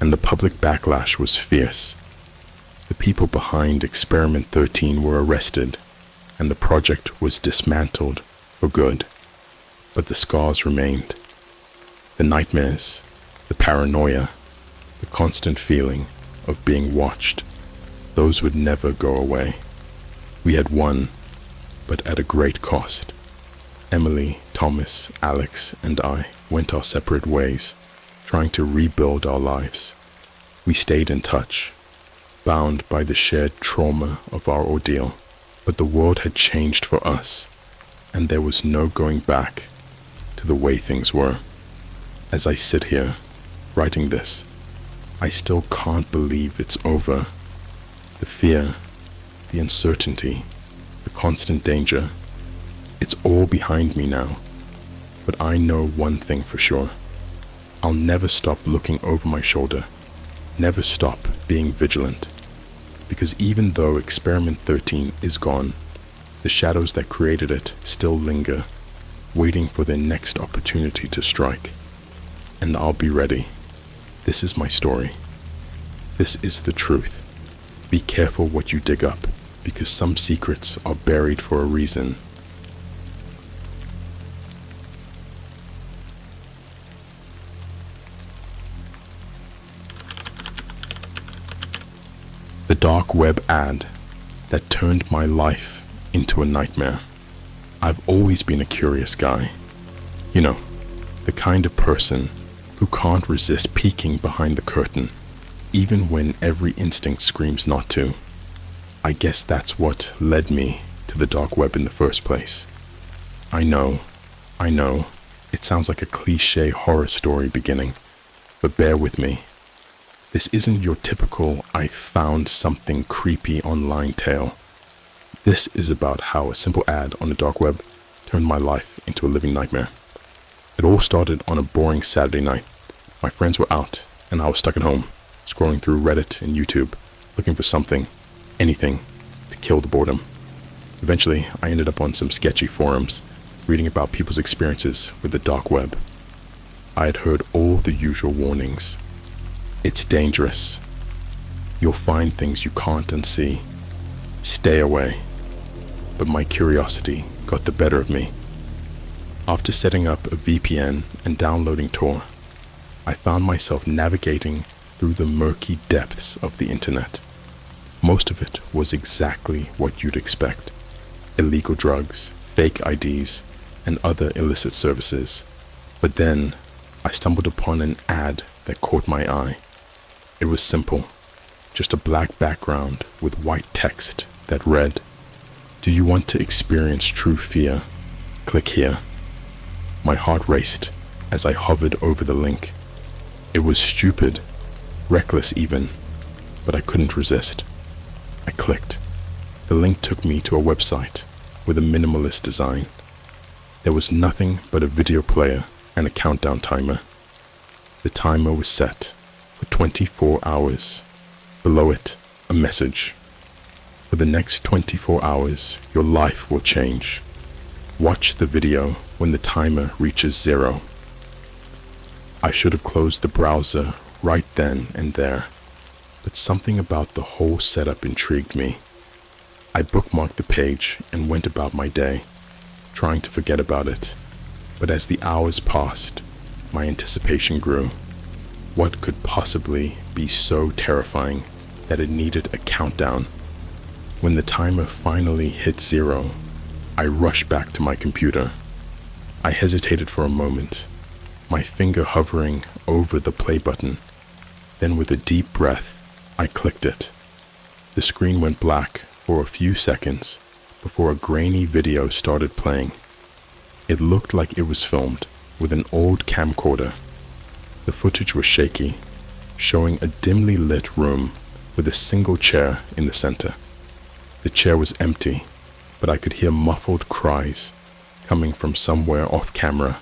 A: and the public backlash was fierce. The people behind Experiment 13 were arrested, and the project was dismantled for good. But the scars remained. The nightmares, the paranoia, the constant feeling of being watched, those would never go away. We had won, but at a great cost. Emily, Thomas, Alex, and I went our separate ways, trying to rebuild our lives. We stayed in touch, bound by the shared trauma of our ordeal. But the world had changed for us, and there was no going back to the way things were. As I sit here, writing this, I still can't believe it's over. The fear, the uncertainty, the constant danger, it's all behind me now. But I know one thing for sure. I'll never stop looking over my shoulder, never stop being vigilant. Because even though Experiment 13 is gone, the shadows that created it still linger, waiting for their next opportunity to strike. And I'll be ready. This is my story. This is the truth. Be careful what you dig up, because some secrets are buried for a reason. The dark web ad that turned my life into a nightmare. I've always been a curious guy. You know, the kind of person who can't resist peeking behind the curtain, even when every instinct screams not to. I guess that's what led me to the dark web in the first place. I know, it sounds like a cliché horror story beginning, but bear with me. This isn't your typical I found something creepy online tale. This is about how a simple ad on the dark web turned my life into a living nightmare. It all started on a boring Saturday night. My friends were out, and I was stuck at home, scrolling through Reddit and YouTube, looking for something, anything, to kill the boredom. Eventually, I ended up on some sketchy forums, reading about people's experiences with the dark web. I had heard all the usual warnings. It's dangerous. You'll find things you can't unsee. Stay away. But my curiosity got the better of me. After setting up a VPN and downloading Tor, I found myself navigating through the murky depths of the internet. Most of it was exactly what you'd expect. Illegal drugs, fake IDs, and other illicit services. But then, I stumbled upon an ad that caught my eye. It was simple, just a black background with white text that read, "Do you want to experience true fear? Click here." My heart raced as I hovered over the link. It was stupid, reckless even, but I couldn't resist. I clicked. The link took me to a website with a minimalist design. There was nothing but a video player and a countdown timer. The timer was set for 24 hours. Below it, a message. For the next 24 hours, your life will change. Watch the video when the timer reaches 0. I should have closed the browser right then and there, but something about the whole setup intrigued me. I bookmarked the page and went about my day, trying to forget about it. But as the hours passed, my anticipation grew. What could possibly be so terrifying that it needed a countdown? When the timer finally hit 0, I rushed back to my computer. I hesitated for a moment, my finger hovering over the play button. Then with a deep breath, I clicked it. The screen went black for a few seconds before a grainy video started playing. It looked like it was filmed with an old camcorder. The footage was shaky, showing a dimly lit room with a single chair in the center. The chair was empty, but I could hear muffled cries coming from somewhere off camera.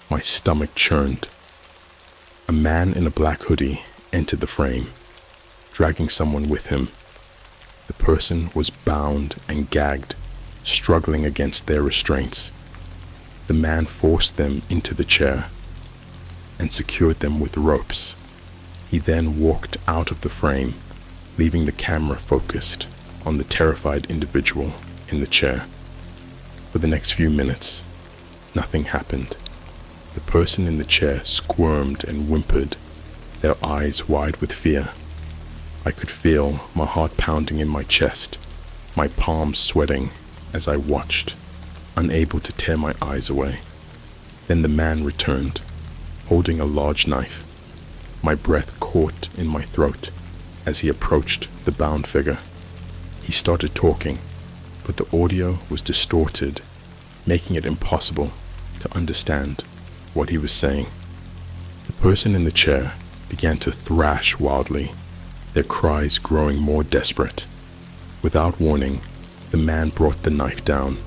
A: My stomach churned. A man in a black hoodie entered the frame, dragging someone with him. The person was bound and gagged, struggling against their restraints. The man forced them into the chair and secured them with ropes. He then walked out of the frame, leaving the camera focused on the terrified individual in the chair. For the next few minutes, nothing happened. The person in the chair squirmed and whimpered, their eyes wide with fear. I could feel my heart pounding in my chest, my palms sweating as I watched, unable to tear my eyes away. Then the man returned, holding a large knife. My breath caught in my throat as he approached the bound figure. He started talking, but the audio was distorted, making it impossible to understand what he was saying. The person in the chair began to thrash wildly, their cries growing more desperate. Without warning, the man brought the knife down.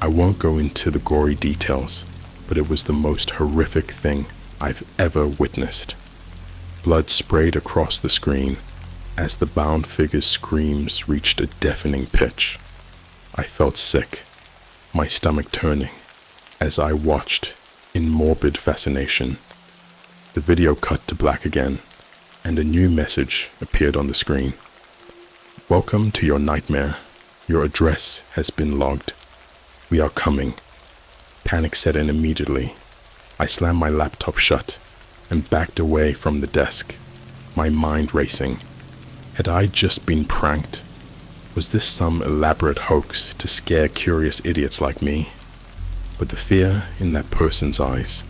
A: I won't go into the gory details, but it was the most horrific thing I've ever witnessed. Blood sprayed across the screen as the bound figure's screams reached a deafening pitch. I felt sick, my stomach turning, as I watched in morbid fascination. The video cut to black again, and a new message appeared on the screen. "Welcome to your nightmare. Your address has been logged. We are coming." Panic set in immediately. I slammed my laptop shut and backed away from the desk, my mind racing. Had I just been pranked? Was this some elaborate hoax to scare curious idiots like me? But the fear in that person's eyes,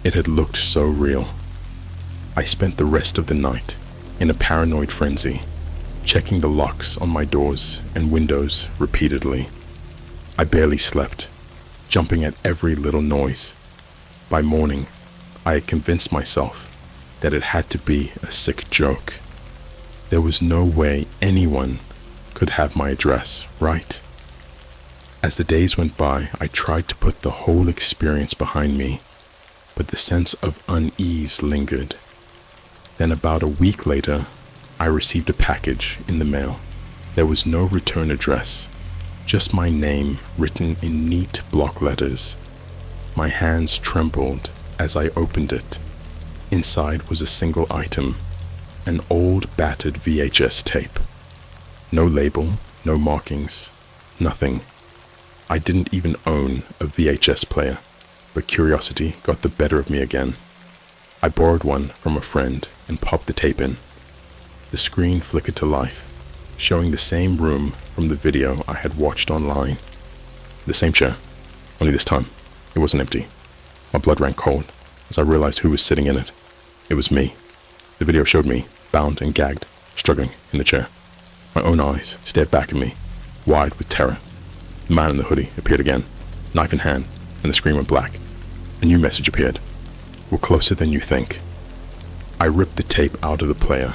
A: it had looked so real. I spent the rest of the night in a paranoid frenzy, checking the locks on my doors and windows repeatedly. I barely slept, jumping at every little noise. By morning, I had convinced myself that it had to be a sick joke. There was no way anyone could have my address, right? As the days went by, I tried to put the whole experience behind me, but the sense of unease lingered. Then about a week later, I received a package in the mail. There was no return address, just my name written in neat block letters. My hands trembled as I opened it. Inside was a single item, an old battered VHS tape. No label, no markings, nothing. I didn't even own a VHS player, but curiosity got the better of me again. I borrowed one from a friend and popped the tape in. The screen flickered to life, showing the same room from the video I had watched online. The same chair, only this time it wasn't empty. My blood ran cold as I realized who was sitting in it. It was me. The video showed me, bound and gagged, struggling in the chair. My own eyes stared back at me, wide with terror. The man in the hoodie appeared again, knife in hand, and the screen went black. A new message appeared. "We're closer than you think." I ripped the tape out of the player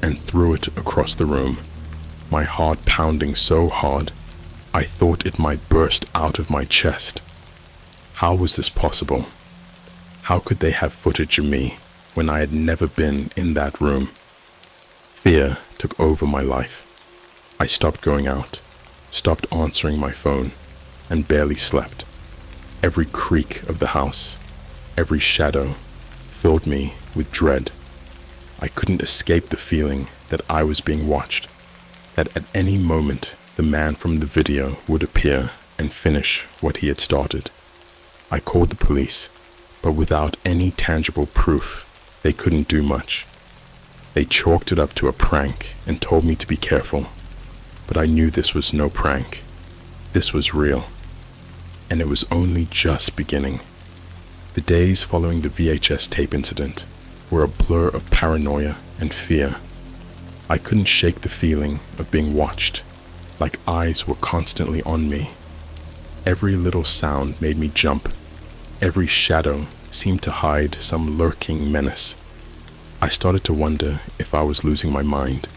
A: and threw it across the room, my heart pounding so hard I thought it might burst out of my chest. How was this possible? How could they have footage of me when I had never been in that room? Fear took over my life. I stopped going out, stopped answering my phone, and barely slept. Every creak of the house, every shadow, filled me with dread. I couldn't escape the feeling that I was being watched, that at any moment the man from the video would appear and finish what he had started. I called the police, but without any tangible proof, they couldn't do much. They chalked it up to a prank and told me to be careful. But I knew this was no prank. This was real. And it was only just beginning. The days following the VHS tape incident were a blur of paranoia and fear. I couldn't shake the feeling of being watched, like eyes were constantly on me. Every little sound made me jump. Every shadow seemed to hide some lurking menace. I started to wonder if I was losing my mind.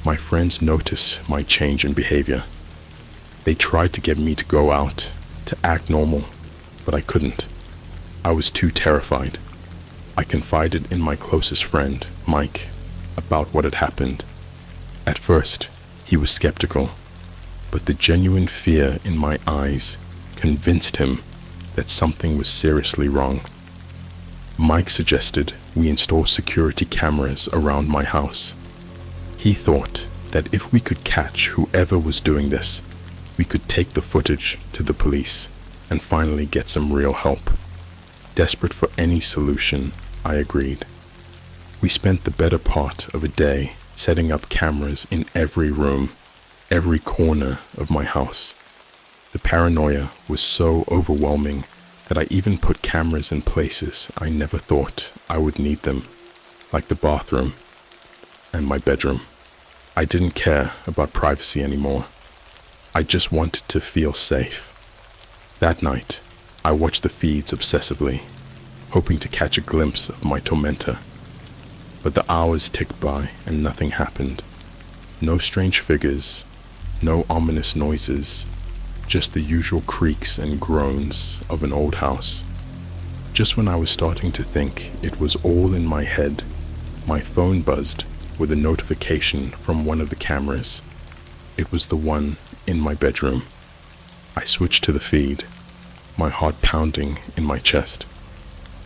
A: My friends noticed my change in behavior. They tried to get me to go out, to act normal, but I couldn't. I was too terrified. I confided in my closest friend, Mike, about what had happened. At first, he was skeptical, but the genuine fear in my eyes convinced him that something was seriously wrong. Mike suggested we install security cameras around my house. He thought that if we could catch whoever was doing this, we could take the footage to the police and finally get some real help. Desperate for any solution, I agreed. We spent the better part of a day setting up cameras in every room, every corner of my house. The paranoia was so overwhelming that I even put cameras in places I never thought I would need them, like the bathroom and my bedroom. I didn't care about privacy anymore. I just wanted to feel safe. That night, I watched the feeds obsessively, hoping to catch a glimpse of my tormentor. But the hours ticked by and nothing happened. No strange figures, no ominous noises, just the usual creaks and groans of an old house. Just when I was starting to think it was all in my head, my phone buzzed with a notification from one of the cameras. It was the one in my bedroom. I switched to the feed, my heart pounding in my chest.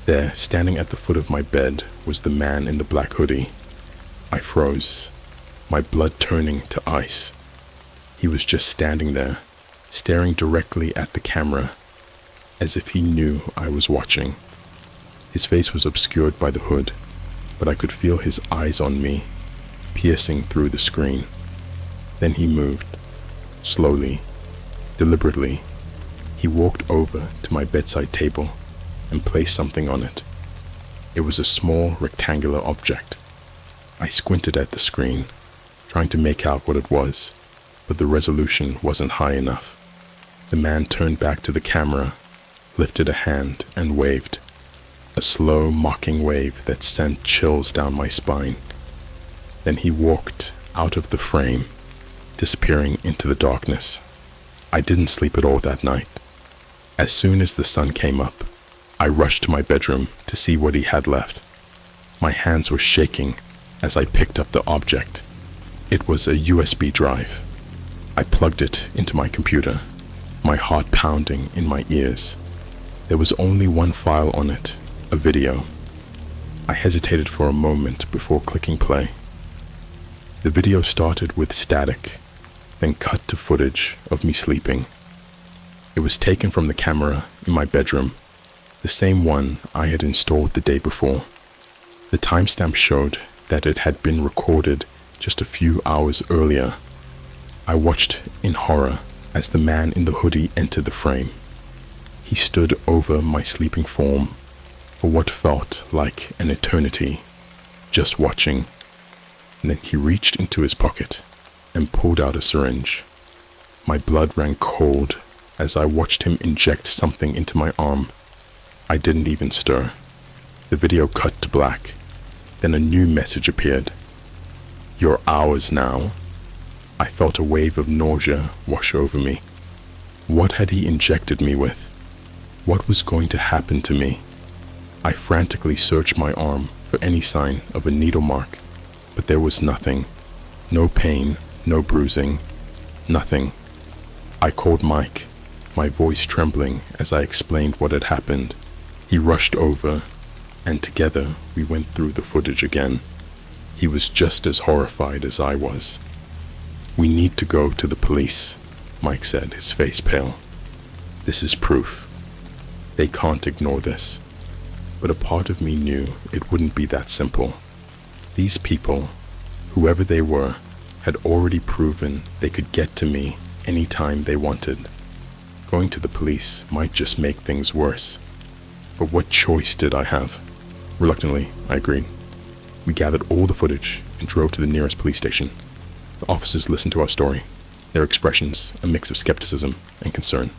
A: There, standing at the foot of my bed, was the man in the black hoodie. I froze, my blood turning to ice. He was just standing there, staring directly at the camera, as if he knew I was watching. His face was obscured by the hood, but I could feel his eyes on me, piercing through the screen. Then he moved, slowly, deliberately. He walked over to my bedside table and placed something on it. It was a small rectangular object. I squinted at the screen, trying to make out what it was, but the resolution wasn't high enough. The man turned back to the camera, lifted a hand and waved. A slow, mocking wave that sent chills down my spine. Then he walked out of the frame, disappearing into the darkness. I didn't sleep at all that night. As soon as the sun came up, I rushed to my bedroom to see what he had left. My hands were shaking as I picked up the object. It was a USB drive. I plugged it into my computer, my heart pounding in my ears. There was only one file on it, a video. I hesitated for a moment before clicking play. The video started with static, then cut to footage of me sleeping. It was taken from the camera in my bedroom, the same one I had installed the day before. The timestamp showed that it had been recorded just a few hours earlier. I watched in horror as the man in the hoodie entered the frame. He stood over my sleeping form for what felt like an eternity, just watching. And then he reached into his pocket and pulled out a syringe. My blood ran cold as I watched him inject something into my arm. I didn't even stir. The video cut to black. Then a new message appeared. "You're ours now." I felt a wave of nausea wash over me. What had he injected me with? What was going to happen to me? I frantically searched my arm for any sign of a needle mark, but there was nothing. No pain, no bruising, nothing. I called Mike, my voice trembling as I explained what had happened. He rushed over, and together we went through the footage again. He was just as horrified as I was. "We need to go to the police," Mike said, his face pale. "This is proof. They can't ignore this." But a part of me knew it wouldn't be that simple. These people, whoever they were, had already proven they could get to me any time they wanted. Going to the police might just make things worse. But what choice did I have? Reluctantly, I agreed. We gathered all the footage and drove to the nearest police station. The officers listened to our story, their expressions a mix of skepticism and concern.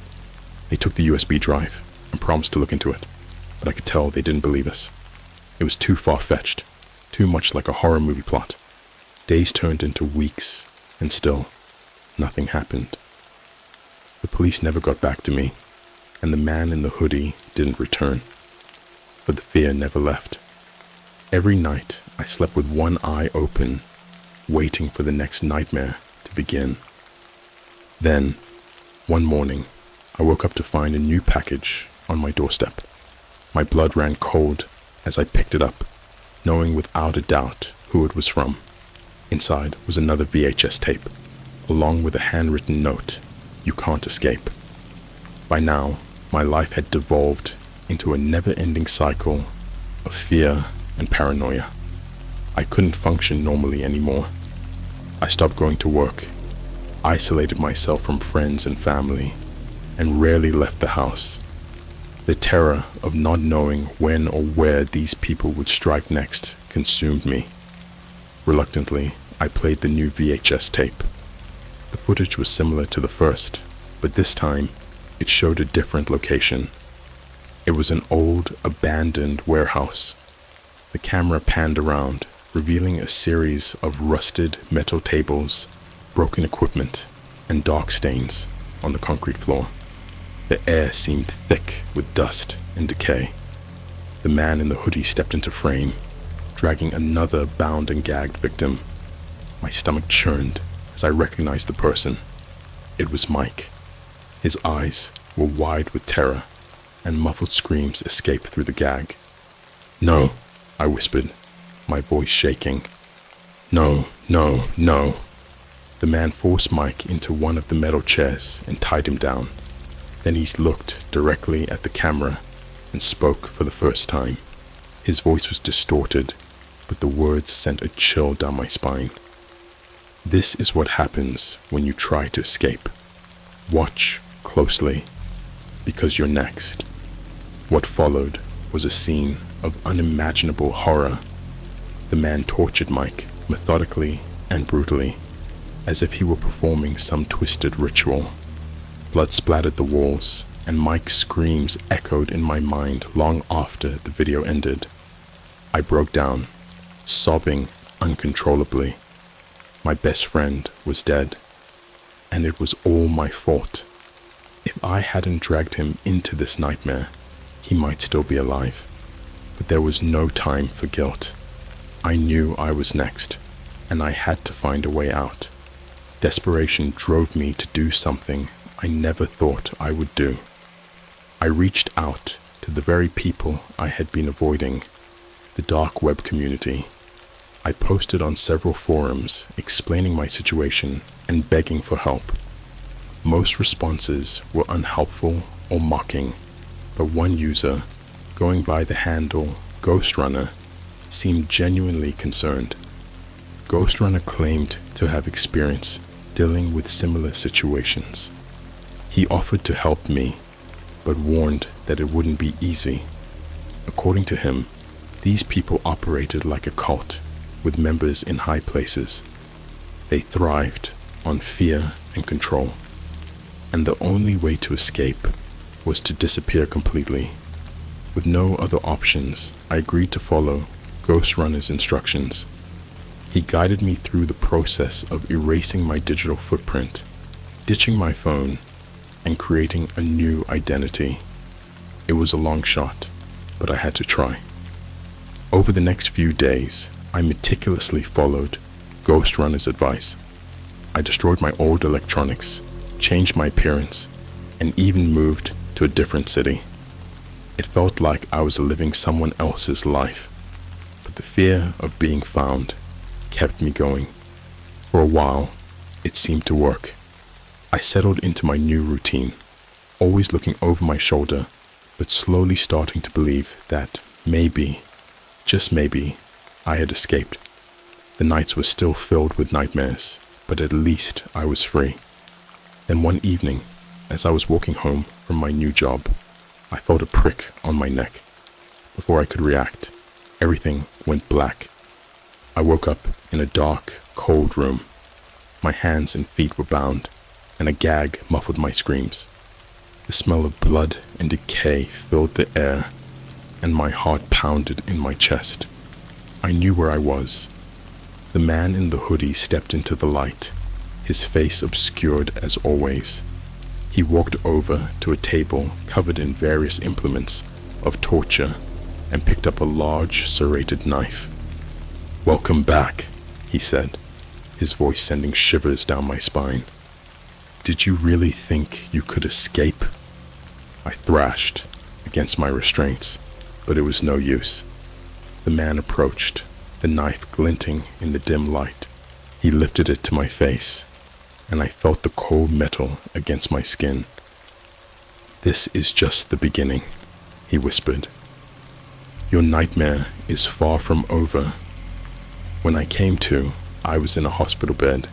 A: They took the USB drive and promised to look into it, but I could tell they didn't believe us. It was too far-fetched, too much like a horror movie plot. Days turned into weeks, and still, nothing happened. The police never got back to me, and the man in the hoodie didn't return. But the fear never left. Every night, I slept with one eye open, waiting for the next nightmare to begin. Then, one morning, I woke up to find a new package on my doorstep. My blood ran cold as I picked it up, knowing without a doubt who it was from. Inside was another VHS tape, along with a handwritten note, "You can't escape." By now, my life had devolved into a never-ending cycle of fear and paranoia. I couldn't function normally anymore. I stopped going to work, isolated myself from friends and family, and rarely left the house. The terror of not knowing when or where these people would strike next consumed me. Reluctantly, I played the new VHS tape. The footage was similar to the first, but this time it showed a different location. It was an old, abandoned warehouse. The camera panned around, revealing a series of rusted metal tables, broken equipment, and dark stains on the concrete floor. The air seemed thick with dust and decay. The man in the hoodie stepped into frame, dragging another bound and gagged victim. My stomach churned as I recognized the person. It was Mike. His eyes were wide with terror, and muffled screams escaped through the gag. "No," I whispered, my voice shaking. "No, no, no." The man forced Mike into one of the metal chairs and tied him down. Then he looked directly at the camera and spoke for the first time. His voice was distorted, but the words sent a chill down my spine. "This is what happens when you try to escape. Watch closely, because you're next." What followed was a scene of unimaginable horror. The man tortured Mike methodically and brutally, as if he were performing some twisted ritual. Blood splattered the walls, and Mike's screams echoed in my mind long after the video ended. I broke down, sobbing uncontrollably. My best friend was dead, and it was all my fault. If I hadn't dragged him into this nightmare, he might still be alive. But there was no time for guilt. I knew I was next, and I had to find a way out. Desperation drove me to do something I never thought I would do. I reached out to the very people I had been avoiding, the dark web community. I posted on several forums explaining my situation and begging for help. Most responses were unhelpful or mocking, but one user, going by the handle Ghost Runner, seemed genuinely concerned. Ghost Runner claimed to have experience dealing with similar situations. He offered to help me, but warned that it wouldn't be easy. According to him, these people operated like a cult, with members in high places. They thrived on fear and control, and the only way to escape was to disappear completely. With no other options, I agreed to follow Ghost Runner's instructions. He guided me through the process of erasing my digital footprint, ditching my phone, and creating a new identity. It was a long shot, but I had to try. Over the next few days, I meticulously followed Ghost Runner's advice. I destroyed my old electronics, changed my appearance, and even moved to a different city. It felt like I was living someone else's life, but the fear of being found kept me going. For a while, it seemed to work. I settled into my new routine, always looking over my shoulder, but slowly starting to believe that maybe, just maybe, I had escaped. The nights were still filled with nightmares, but at least I was free. Then one evening, as I was walking home from my new job, I felt a prick on my neck. Before I could react, everything went black. I woke up in a dark, cold room. My hands and feet were bound, and a gag muffled my screams. The smell of blood and decay filled the air, and my heart pounded in my chest. I knew where I was. The man in the hoodie stepped into the light, his face obscured as always. He walked over to a table covered in various implements of torture and picked up a large serrated knife. "Welcome back," he said, his voice sending shivers down my spine. "Did you really think you could escape?" I thrashed against my restraints, but it was no use. The man approached, the knife glinting in the dim light. He lifted it to my face, and I felt the cold metal against my skin. "This is just the beginning," he whispered. "Your nightmare is far from over." When I came to, I was in a hospital bed.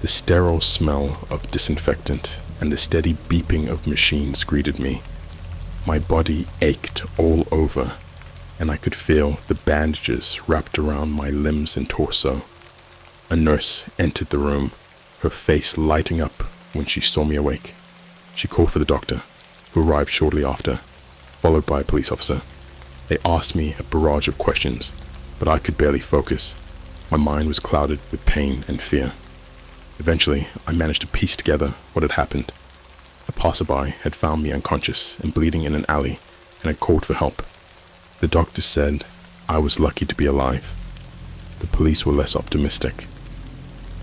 A: The sterile smell of disinfectant and the steady beeping of machines greeted me. My body ached all over, and I could feel the bandages wrapped around my limbs and torso. A nurse entered the room, her face lighting up when she saw me awake. She called for the doctor, who arrived shortly after, followed by a police officer. They asked me a barrage of questions, but I could barely focus. My mind was clouded with pain and fear. Eventually, I managed to piece together what had happened. A passerby had found me unconscious and bleeding in an alley and had called for help. The doctor said I was lucky to be alive. The police were less optimistic.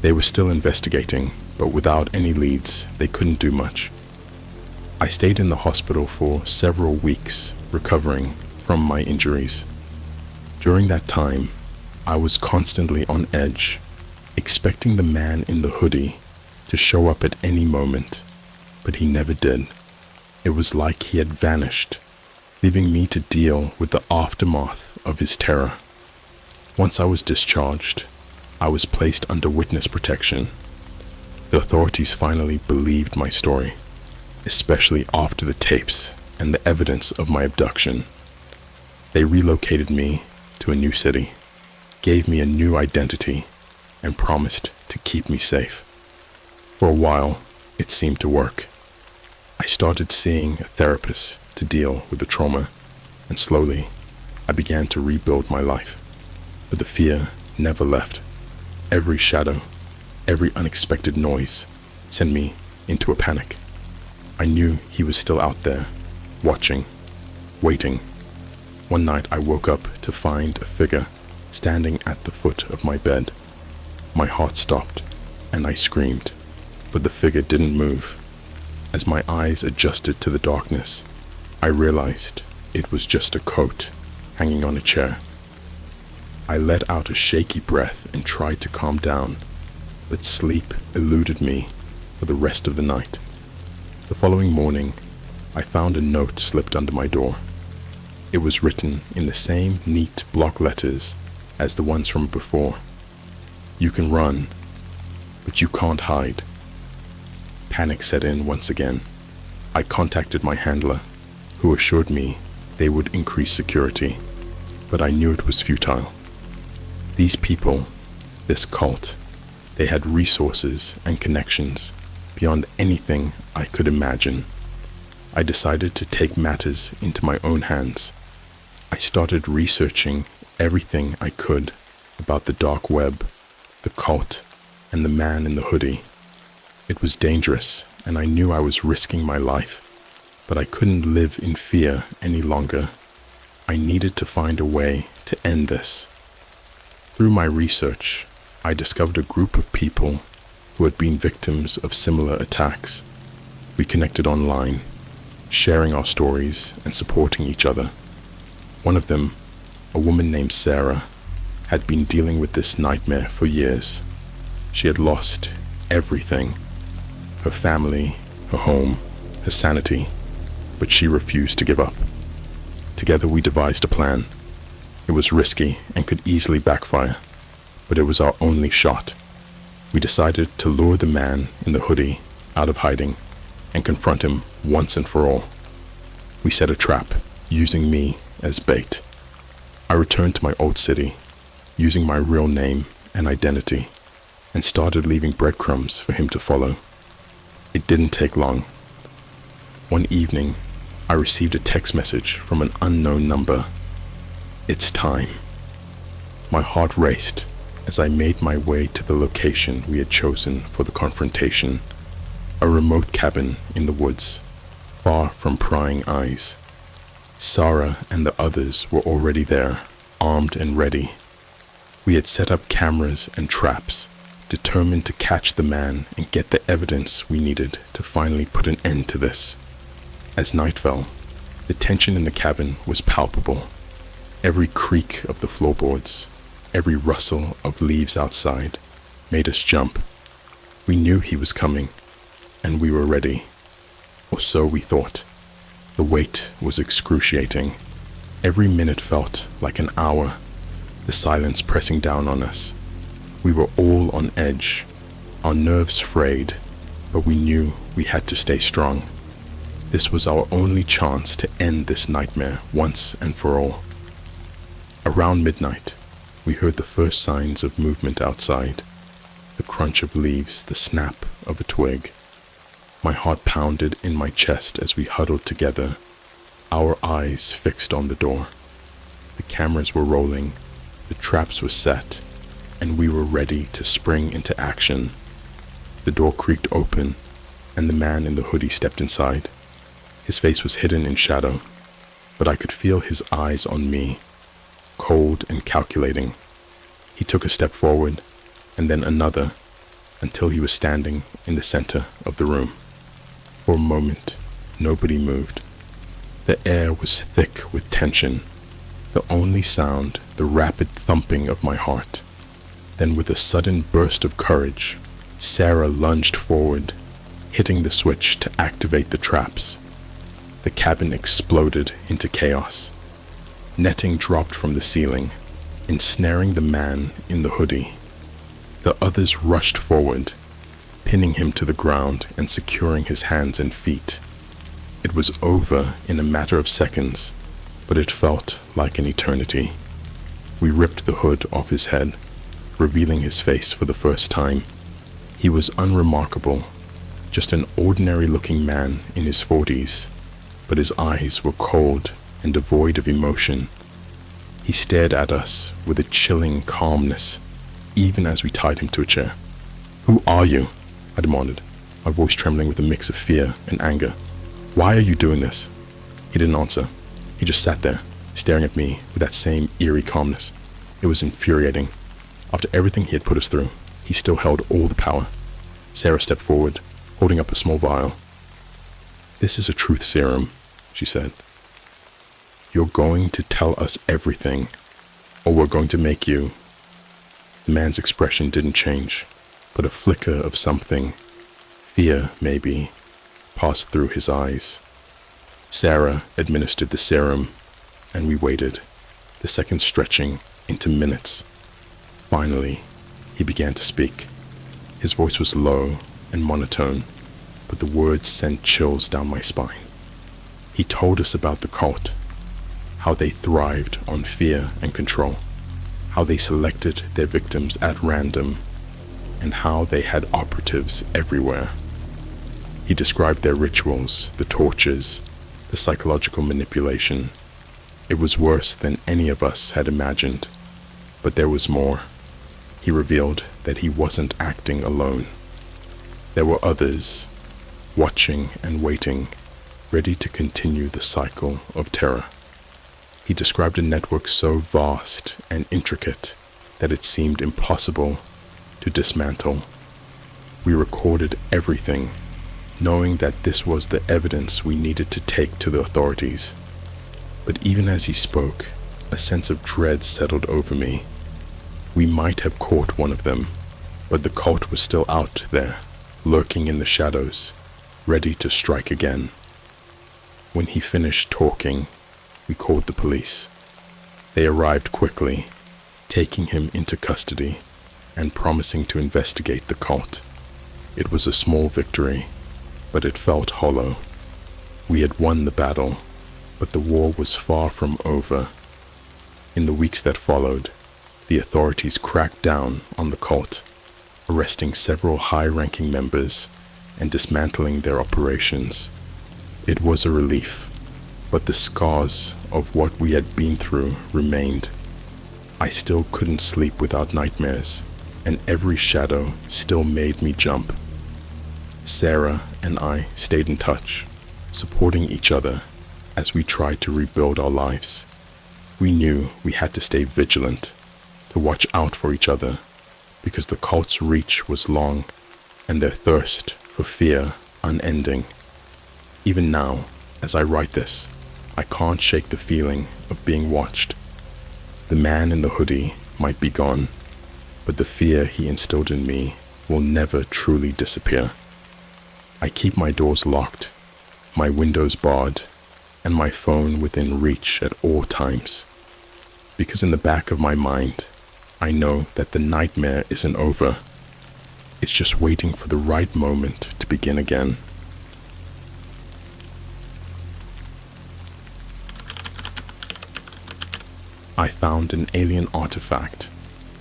A: They were still investigating, but without any leads, they couldn't do much. I stayed in the hospital for several weeks, recovering from my injuries. During that time, I was constantly on edge, expecting the man in the hoodie to show up at any moment, but he never did. It was like he had vanished, leaving me to deal with the aftermath of his terror. Once I was discharged, I was placed under witness protection. The authorities finally believed my story, especially after the tapes and the evidence of my abduction. They relocated me to a new city, gave me a new identity, and promised to keep me safe. For a while, it seemed to work. I started seeing a therapist to deal with the trauma, and slowly, I began to rebuild my life. But the fear never left. Every shadow, every unexpected noise sent me into a panic. I knew he was still out there, watching, waiting. One night I woke up to find a figure standing at the foot of my bed. My heart stopped, and I screamed, but the figure didn't move. As my eyes adjusted to the darkness, I realized it was just a coat hanging on a chair. I let out a shaky breath and tried to calm down, but sleep eluded me for the rest of the night. The following morning, I found a note slipped under my door. It was written in the same neat block letters as the ones from before. You can run, but you can't hide. Panic set in once again. I contacted my handler, who assured me they would increase security, but I knew it was futile. These people, this cult, they had resources and connections beyond anything I could imagine. I decided to take matters into my own hands. I started researching everything I could about the dark web, the cult, and the man in the hoodie. It was dangerous, and I knew I was risking my life, but I couldn't live in fear any longer. I needed to find a way to end this. Through my research, I discovered a group of people who had been victims of similar attacks. We connected online, sharing our stories and supporting each other. One of them, a woman named Sarah, had been dealing with this nightmare for years. She had lost everything: her family, her home, her sanity, but she refused to give up. Together we devised a plan. It was risky and could easily backfire, but it was our only shot. We decided to lure the man in the hoodie out of hiding and confront him once and for all. We set a trap, using me as bait. I returned to my old city, using my real name and identity, and started leaving breadcrumbs for him to follow. It didn't take long. One evening, I received a text message from an unknown number. It's time. My heart raced as I made my way to the location we had chosen for the confrontation, a remote cabin in the woods, far from prying eyes. Sarah and the others were already there, armed and ready. We had set up cameras and traps, determined to catch the man and get the evidence we needed to finally put an end to this. As night fell, the tension in the cabin was palpable. Every creak of the floorboards, every rustle of leaves outside made us jump. We knew he was coming, and we were ready. Or so we thought. The wait was excruciating. Every minute felt like an hour, the silence pressing down on us. We were all on edge, our nerves frayed, but we knew we had to stay strong. This was our only chance to end this nightmare once and for all. Around midnight, we heard the first signs of movement outside. the crunch of leaves, the snap of a twig. My heart pounded in my chest as we huddled together, our eyes fixed on the door. The cameras were rolling, the traps were set, and we were ready to spring into action. The door creaked open, and the man in the hoodie stepped inside. His face was hidden in shadow, but I could feel his eyes on me, cold and calculating. He took a step forward, and then another, until he was standing in the center of the room. For a moment, nobody moved. The air was thick with tension, the only sound the rapid thumping of my heart. Then with a sudden burst of courage, Sarah lunged forward, hitting the switch to activate the traps. The cabin exploded into chaos. Netting dropped from the ceiling, ensnaring the man in the hoodie. The others rushed forward, pinning him to the ground and securing his hands and feet. It was over in a matter of seconds, but it felt like an eternity. We ripped the hood off his head, revealing his face for the first time. He was unremarkable, just an ordinary-looking man in his 40s, but his eyes were cold and devoid of emotion. He stared at us with a chilling calmness, even as we tied him to a chair. "Who are you?" I demanded, my voice trembling with a mix of fear and anger. "Why are you doing this?" He didn't answer. He just sat there, staring at me with that same eerie calmness. It was infuriating. After everything he had put us through, he still held all the power. Sarah stepped forward, holding up a small vial. "This is a truth serum," she said. "You're going to tell us everything, or we're going to make you..." The man's expression didn't change, but a flicker of something, fear maybe, passed through his eyes. Sarah administered the serum, and we waited, the seconds stretching into minutes. Finally, he began to speak. His voice was low and monotone, but the words sent chills down my spine. He told us about the cult, how they thrived on fear and control, how they selected their victims at random, and how they had operatives everywhere. He described their rituals, the tortures, the psychological manipulation. It was worse than any of us had imagined, but there was more. He revealed that he wasn't acting alone. There were others, watching and waiting, ready to continue the cycle of terror. He described a network so vast and intricate that it seemed impossible to dismantle. We recorded everything, knowing that this was the evidence we needed to take to the authorities. But even as he spoke, a sense of dread settled over me. We might have caught one of them, but the cult was still out there, lurking in the shadows, ready to strike again. When he finished talking, we called the police. They arrived quickly, taking him into custody and promising to investigate the cult. It was a small victory, but it felt hollow. We had won the battle, but the war was far from over. In the weeks that followed, the authorities cracked down on the cult, arresting several high-ranking members and dismantling their operations. It was a relief, but the scars of what we had been through remained. I still couldn't sleep without nightmares, and every shadow still made me jump. Sarah and I stayed in touch, supporting each other as we tried to rebuild our lives. We knew we had to stay vigilant, to watch out for each other, because the cult's reach was long and their thirst for fear unending. Even now, as I write this, I can't shake the feeling of being watched. The man in the hoodie might be gone, but the fear he instilled in me will never truly disappear. I keep my doors locked, my windows barred, and my phone within reach at all times. Because in the back of my mind, I know that the nightmare isn't over. It's just waiting for the right moment to begin again. I found an alien artifact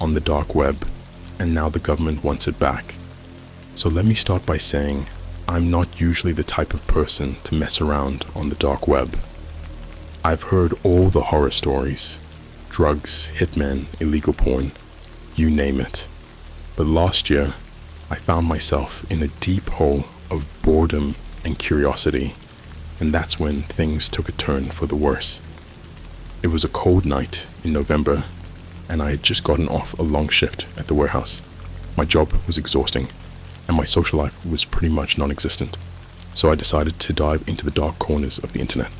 A: on the dark web, and now the government wants it back. So let me start by saying I'm not usually the type of person to mess around on the dark web. I've heard all the horror stories, drugs, hitmen, illegal porn, you name it. But last year, I found myself in a deep hole of boredom and curiosity, and that's when things took a turn for the worse. It was a cold night in November, and I had just gotten off a long shift at the warehouse. My job was exhausting, and my social life was pretty much non-existent, so I decided to dive into the dark corners of the internet.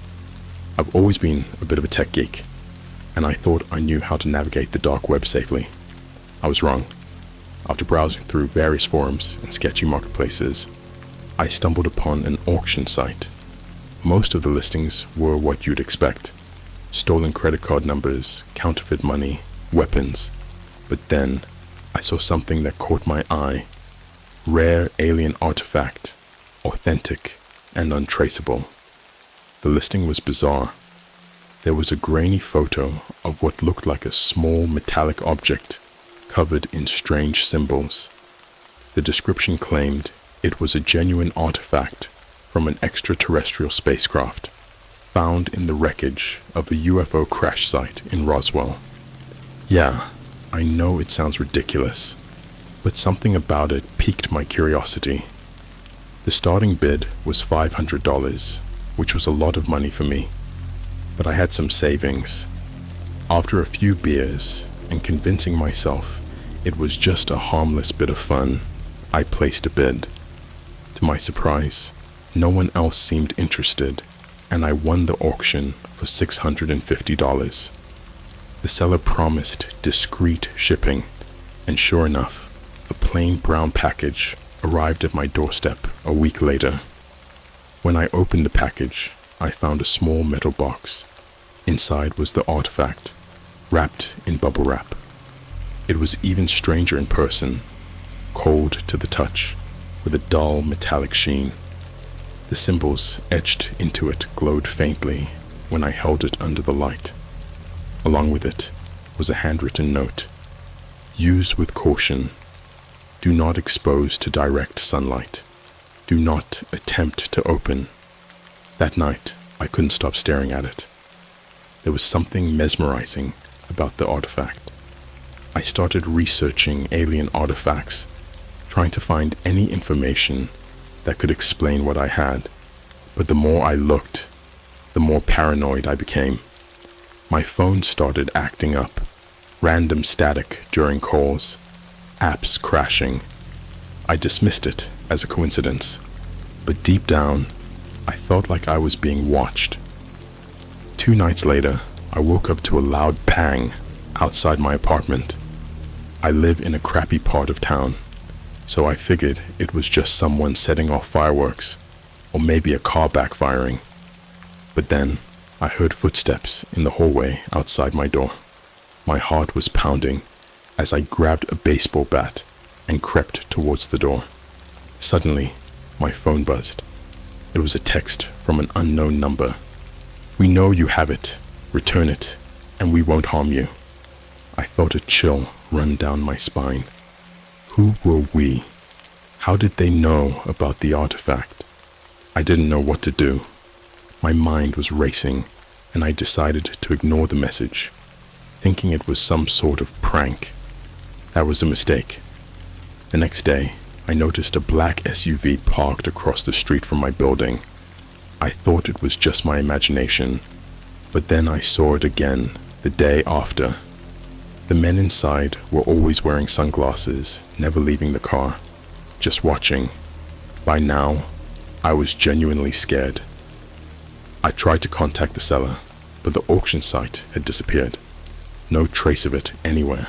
A: I've always been a bit of a tech geek, and I thought I knew how to navigate the dark web safely. I was wrong. After browsing through various forums and sketchy marketplaces, I stumbled upon an auction site. Most of the listings were what you'd expect: stolen credit card numbers, counterfeit money, weapons. But then I saw something that caught my eye. Rare alien artifact, authentic and untraceable. The listing was bizarre. There was a grainy photo of what looked like a small metallic object covered in strange symbols. The description claimed it was a genuine artifact from an extraterrestrial spacecraft found in the wreckage of a UFO crash site in Roswell. Yeah, I know it sounds ridiculous, but something about it piqued my curiosity. The starting bid was $500, which was a lot of money for me, but I had some savings. After a few beers and convincing myself it was just a harmless bit of fun, I placed a bid. To my surprise, no one else seemed interested, and I won the auction for $650. The seller promised discreet shipping, and sure enough, a plain brown package arrived at my doorstep a week later. When I opened the package, I found a small metal box. Inside was the artifact, wrapped in bubble wrap. It was even stranger in person, cold to the touch, with a dull metallic sheen. The symbols etched into it glowed faintly when I held it under the light. Along with it was a handwritten note: "Use with caution. Do not expose to direct sunlight. Do not attempt to open." That night, I couldn't stop staring at it. There was something mesmerizing about the artifact. I started researching alien artifacts, trying to find any information that could explain what I had. But the more I looked, the more paranoid I became. My phone started acting up, random static during calls, apps crashing. I dismissed it as a coincidence, but deep down, I felt like I was being watched. 2 nights later, I woke up to a loud bang outside my apartment. I live in a crappy part of town, so I figured it was just someone setting off fireworks, or maybe a car backfiring. But then, I heard footsteps in the hallway outside my door. My heart was pounding as I grabbed a baseball bat and crept towards the door. Suddenly, my phone buzzed. It was a text from an unknown number. "We know you have it. Return it, and we won't harm you." I felt a chill run down my spine. Who were we? How did they know about the artifact? I didn't know what to do. My mind was racing, and I decided to ignore the message, thinking it was some sort of prank. That was a mistake. The next day, I noticed a black SUV parked across the street from my building. I thought it was just my imagination, but then I saw it again the day after. The men inside were always wearing sunglasses, never leaving the car, just watching. By now, I was genuinely scared. I tried to contact the seller, but the auction site had disappeared. No trace of it anywhere.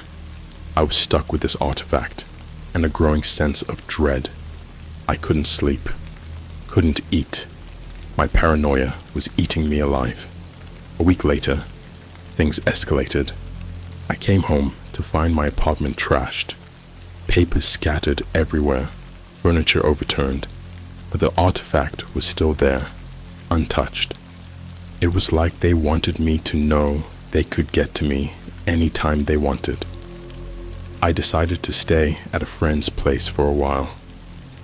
A: I was stuck with this artifact and a growing sense of dread. I couldn't sleep, couldn't eat. My paranoia was eating me alive. A week later, things escalated. I came home to find my apartment trashed, papers scattered everywhere, furniture overturned, but the artifact was still there, untouched. It was like they wanted me to know they could get to me anytime they wanted. I decided to stay at a friend's place for a while,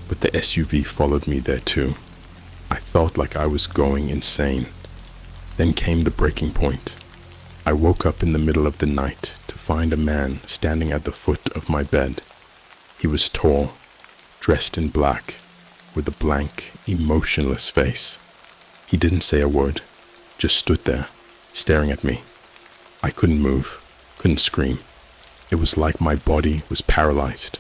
A: but the SUV followed me there too. I felt like I was going insane. Then came the breaking point. I woke up in the middle of the night to find a man standing at the foot of my bed. He was tall, dressed in black, with a blank, emotionless face. He didn't say a word, just stood there, staring at me. I couldn't move, couldn't scream. It was like my body was paralyzed.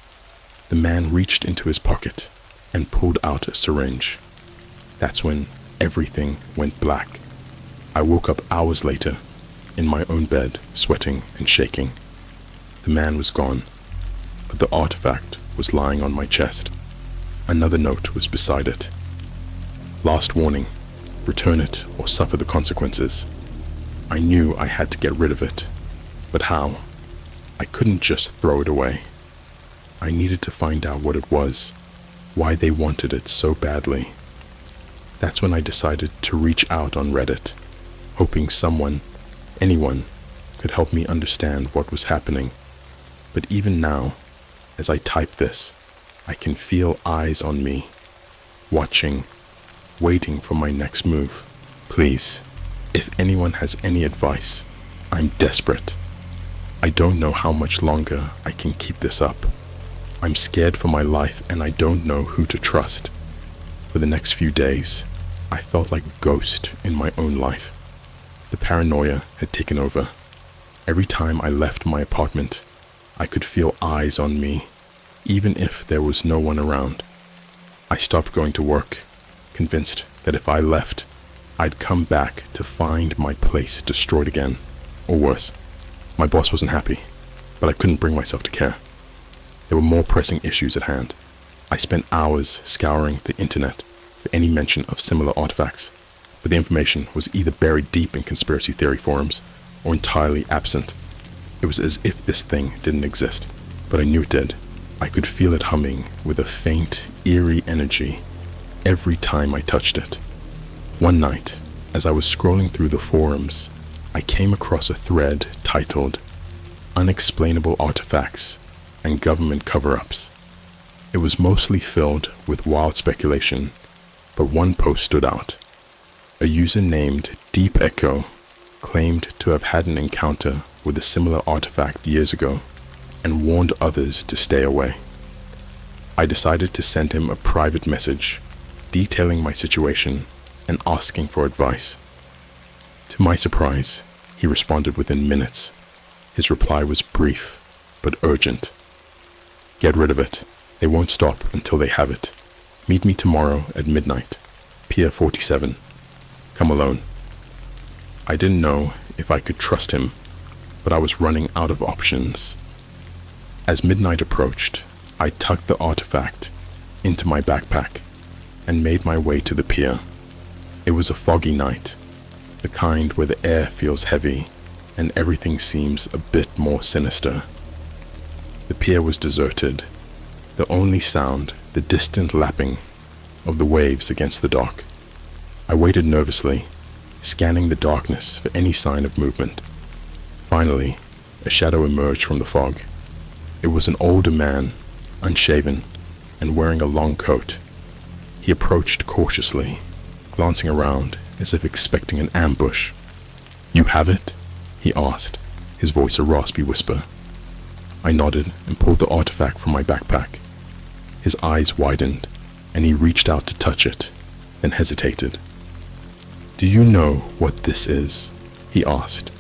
A: The man reached into his pocket and pulled out a syringe. That's when everything went black. I woke up hours later, in my own bed, sweating and shaking. The man was gone, but the artifact was lying on my chest. Another note was beside it. Last warning, return it or suffer the consequences. I knew I had to get rid of it, but how? I couldn't just throw it away. I needed to find out what it was, why they wanted it so badly. That's when I decided to reach out on Reddit, hoping someone, anyone, could help me understand what was happening. But even now, as I type this, I can feel eyes on me, watching, waiting for my next move. Please, if anyone has any advice, I'm desperate. I don't know how much longer I can keep this up. I'm scared for my life and I don't know who to trust. For the next few days, I felt like a ghost in my own life. The paranoia had taken over. Every time I left my apartment, I could feel eyes on me, even if there was no one around. I stopped going to work, convinced that if I left, I'd come back to find my place destroyed again, or worse. My boss wasn't happy, but I couldn't bring myself to care. There were more pressing issues at hand. I spent hours scouring the internet for any mention of similar artifacts, but the information was either buried deep in conspiracy theory forums or entirely absent. It was as if this thing didn't exist, but I knew it did. I could feel it humming with a faint, eerie energy every time I touched it. One night, as I was scrolling through the forums, I came across a thread titled Unexplainable Artifacts and Government Cover-Ups. It was mostly filled with wild speculation, but one post stood out. A user named Deep Echo claimed to have had an encounter with a similar artifact years ago and warned others to stay away. I decided to send him a private message detailing my situation and asking for advice. To my surprise, he responded within minutes. His reply was brief, but urgent. Get rid of it. They won't stop until they have it. Meet me tomorrow at midnight, Pier 47. Come alone. I didn't know if I could trust him, but I was running out of options. As midnight approached, I tucked the artifact into my backpack and made my way to the pier. It was a foggy night, the kind where the air feels heavy and everything seems a bit more sinister. The pier was deserted, the only sound the distant lapping of the waves against the dock. I waited nervously, scanning the darkness for any sign of movement. Finally, a shadow emerged from the fog. It was an older man, unshaven, and wearing a long coat. He approached cautiously, glancing around as if expecting an ambush. "You have it?" he asked, his voice a raspy whisper. I nodded and pulled the artifact from my backpack. His eyes widened, and he reached out to touch it, then hesitated. "Do you know what this is?" he asked.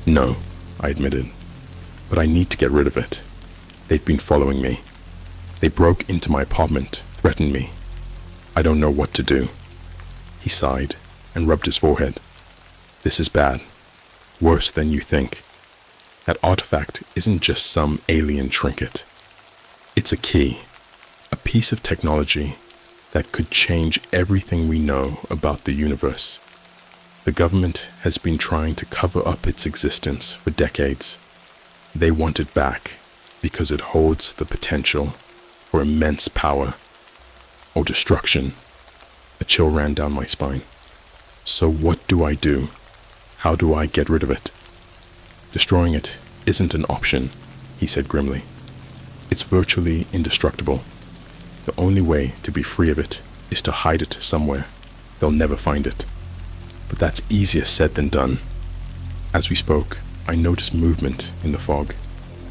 A: "No," I admitted, "but I need to get rid of it. They've been following me. They broke into my apartment, threatened me. I don't know what to do." He sighed and rubbed his forehead. "This is bad. Worse than you think. That artifact isn't just some alien trinket. It's a key, a piece of technology that could change everything we know about the universe. The government has been trying to cover up its existence for decades. They want it back because it holds the potential for immense power or destruction." A chill ran down my spine. "So what do I do? How do I get rid of it?" "Destroying it isn't an option," he said grimly. It's virtually indestructible. The only way to be free of it is to hide it somewhere. They'll never find it. But that's easier said than done. As we spoke, I noticed movement in the fog.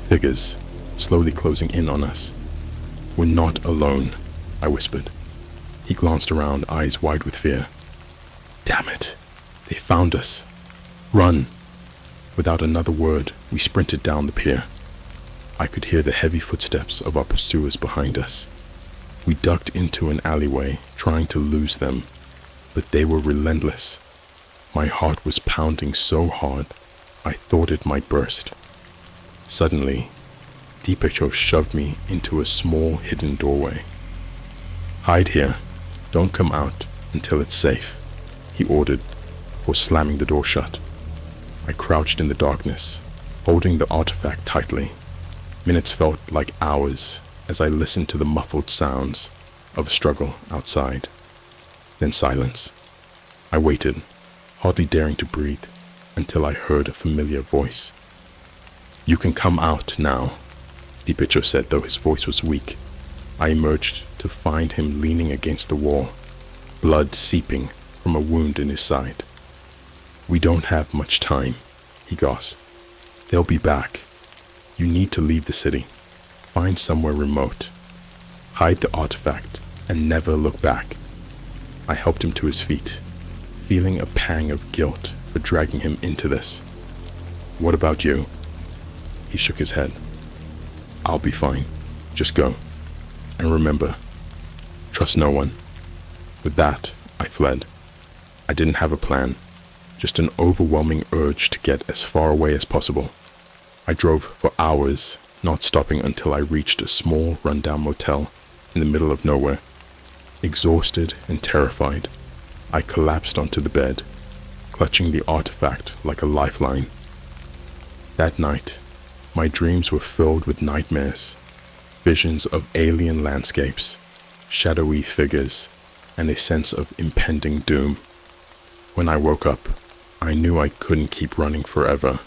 A: Figures slowly closing in on us. "We're not alone," I whispered. He glanced around, eyes wide with fear. "Damn it! They found us! Run!" Without another word, we sprinted down the pier. I could hear the heavy footsteps of our pursuers behind us. We ducked into an alleyway, trying to lose them, but they were relentless. My heart was pounding so hard, I thought it might burst. Suddenly, Deepecho shoved me into a small hidden doorway. "Hide here. Don't come out until it's safe," he ordered before slamming the door shut. I crouched in the darkness, holding the artifact tightly. Minutes felt like hours as I listened to the muffled sounds of a struggle outside. Then silence. I waited, hardly daring to breathe, until I heard a familiar voice. "You can come out now," Deepecho said, though his voice was weak. I emerged to find him leaning against the wall, blood seeping from a wound in his side. "We don't have much time," he gasped. "They'll be back. You need to leave the city. Find somewhere remote. Hide the artifact and never look back." I helped him to his feet, feeling a pang of guilt for dragging him into this. "What about you?" He shook his head. "I'll be fine. Just go. And remember, trust no one." With that, I fled. I didn't have a plan, just an overwhelming urge to get as far away as possible. I drove for hours, not stopping until I reached a small, rundown motel in the middle of nowhere. Exhausted and terrified, I collapsed onto the bed, clutching the artifact like a lifeline. That night, my dreams were filled with nightmares, visions of alien landscapes, shadowy figures, and a sense of impending doom. When I woke up, I knew I couldn't keep running forever,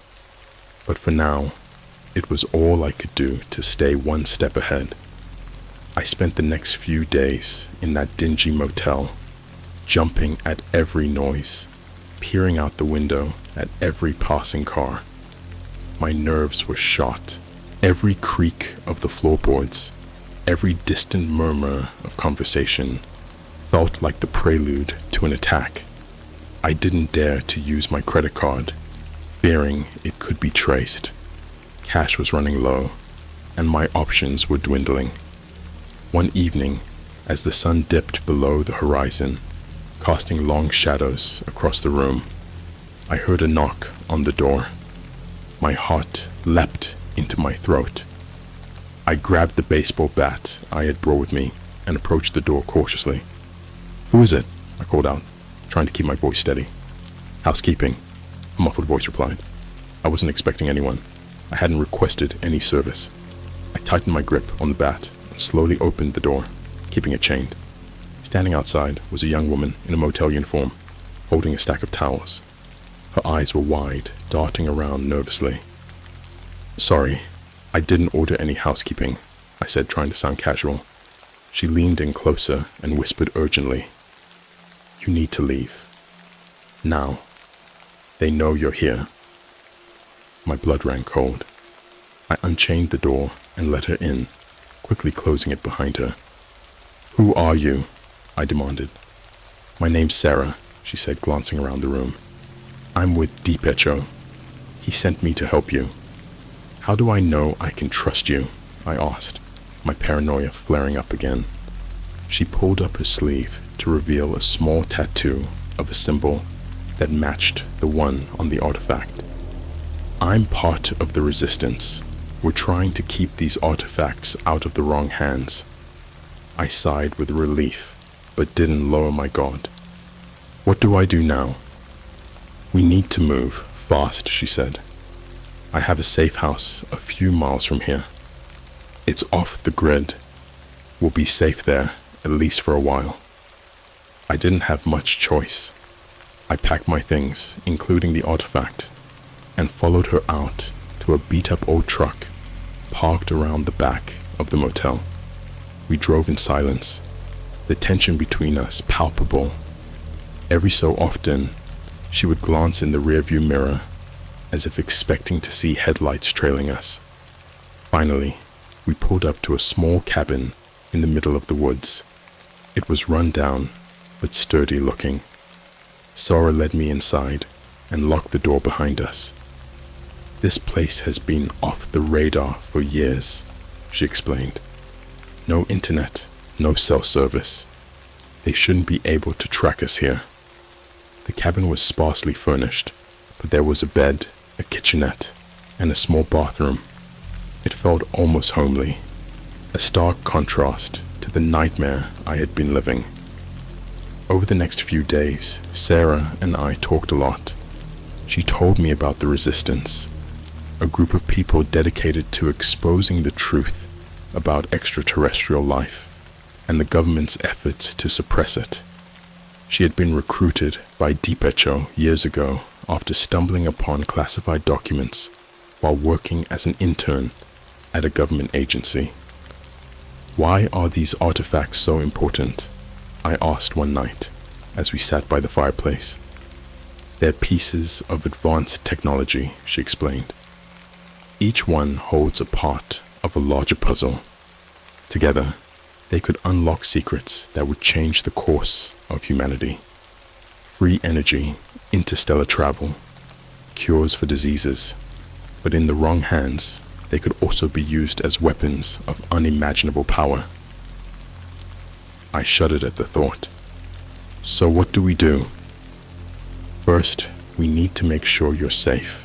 A: but for now, it was all I could do to stay one step ahead. I spent the next few days in that dingy motel, jumping at every noise, peering out the window at every passing car. My nerves were shot. Every creak of the floorboards, every distant murmur of conversation felt like the prelude to an attack. I didn't dare to use my credit card, fearing it could be traced. Cash was running low, and my options were dwindling. One evening, as the sun dipped below the horizon, casting long shadows across the room, I heard a knock on the door. My heart leapt into my throat. I grabbed the baseball bat I had brought with me and approached the door cautiously. "Who is it?" I called out, trying to keep my voice steady. "Housekeeping," a muffled voice replied. I wasn't expecting anyone. I hadn't requested any service. I tightened my grip on the bat and slowly opened the door, keeping it chained. Standing outside was a young woman in a motel uniform, holding a stack of towels. Her eyes were wide, darting around nervously. "Sorry, I didn't order any housekeeping," I said, trying to sound casual. She leaned in closer and whispered urgently, "You need to leave. Now. They know you're here." My blood ran cold. I unchained the door and let her in, quickly closing it behind her. "Who are you?" I demanded. "My name's Sarah," she said, glancing around the room. "I'm with Deepecho. He sent me to help you." "How do I know I can trust you?" I asked, my paranoia flaring up again. She pulled up her sleeve to reveal a small tattoo of a symbol that matched the one on the artifact. "I'm part of the resistance. We're trying to keep these artifacts out of the wrong hands." I sighed with relief, but didn't lower my guard. "What do I do now?" "We need to move fast," she said. "I have a safe house a few miles from here. It's off the grid. We'll be safe there, at least for a while." I didn't have much choice. I packed my things, including the artifact, and followed her out to a beat-up old truck parked around the back of the motel. We drove in silence, the tension between us palpable. Every so often, she would glance in the rearview mirror, as if expecting to see headlights trailing us. Finally, we pulled up to a small cabin in the middle of the woods. It was run down, but sturdy looking. Sarah led me inside and locked the door behind us. "This place has been off the radar for years," she explained. "No internet, no cell service. They shouldn't be able to track us here." The cabin was sparsely furnished, but there was a bed, a kitchenette, and a small bathroom. It felt almost homely, a stark contrast to the nightmare I had been living. Over the next few days, Sarah and I talked a lot. She told me about the Resistance, a group of people dedicated to exposing the truth about extraterrestrial life and the government's efforts to suppress it. She had been recruited by DiPecho years ago after stumbling upon classified documents while working as an intern at a government agency. "Why are these artifacts so important?" I asked one night as we sat by the fireplace. "They're pieces of advanced technology," she explained. "Each one holds a part of a larger puzzle. Together, they could unlock secrets that would change the course of humanity. Free energy, interstellar travel, cures for diseases. But in the wrong hands, they could also be used as weapons of unimaginable power." I shuddered at the thought. "So what do we do?" "First, we need to make sure you're safe,"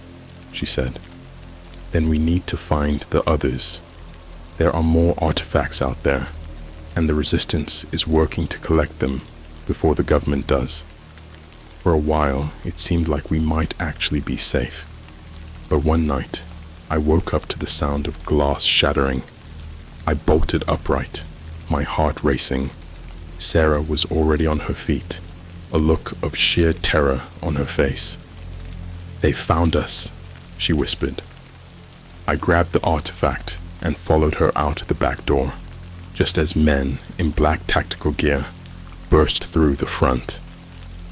A: she said. "Then we need to find the others. There are more artifacts out there, and the Resistance is working to collect them before the government does." For a while, it seemed like we might actually be safe. But one night, I woke up to the sound of glass shattering. I bolted upright, my heart racing. Sarah was already on her feet, a look of sheer terror on her face. "They found us," she whispered. I grabbed the artifact and followed her out the back door, just as men in black tactical gear burst through the front.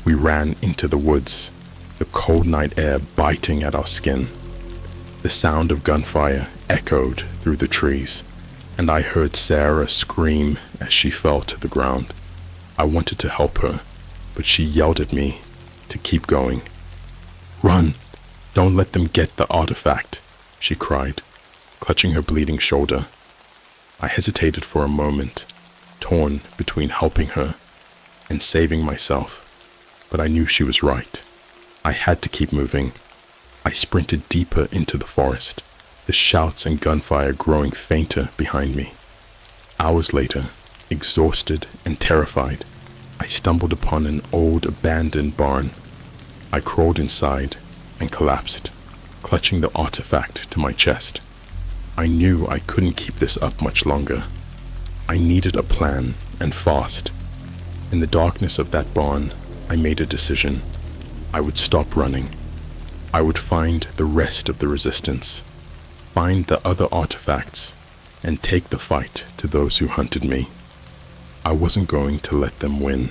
A: We ran into the woods, the cold night air biting at our skin. The sound of gunfire echoed through the trees, and I heard Sarah scream as she fell to the ground. I wanted to help her, but she yelled at me to keep going. "Run! Don't let them get the artifact," she cried, clutching her bleeding shoulder. I hesitated for a moment, torn between helping her and saving myself, but I knew she was right. I had to keep moving. I sprinted deeper into the forest, the shouts and gunfire growing fainter behind me. Hours later, exhausted and terrified, I stumbled upon an old abandoned barn. I crawled inside and collapsed, clutching the artifact to my chest. I knew I couldn't keep this up much longer. I needed a plan, and fast. In the darkness of that barn, I made a decision. I would stop running. I would find the rest of the Resistance, find the other artifacts, and take the fight to those who hunted me. I wasn't going to let them win.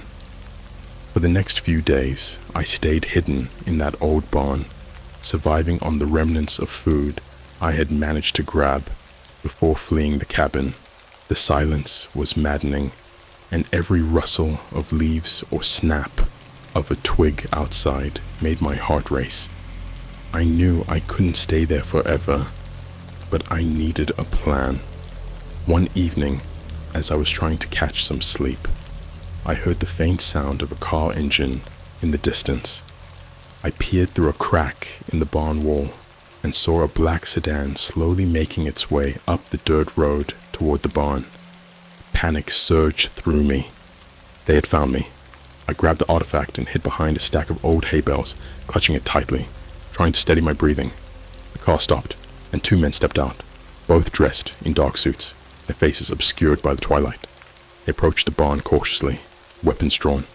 A: For the next few days, I stayed hidden in that old barn, surviving on the remnants of food I had managed to grab before fleeing the cabin. The silence was maddening, and every rustle of leaves or snap of a twig outside made my heart race. I knew I couldn't stay there forever, but I needed a plan. One evening, as I was trying to catch some sleep, I heard the faint sound of a car engine in the distance. I peered through a crack in the barn wall and saw a black sedan slowly making its way up the dirt road toward the barn. Panic surged through me. They had found me. I grabbed the artifact and hid behind a stack of old hay bales, clutching it tightly, trying to steady my breathing. The car stopped, and two men stepped out, both dressed in dark suits, their faces obscured by the twilight. They approached the barn cautiously, weapons drawn.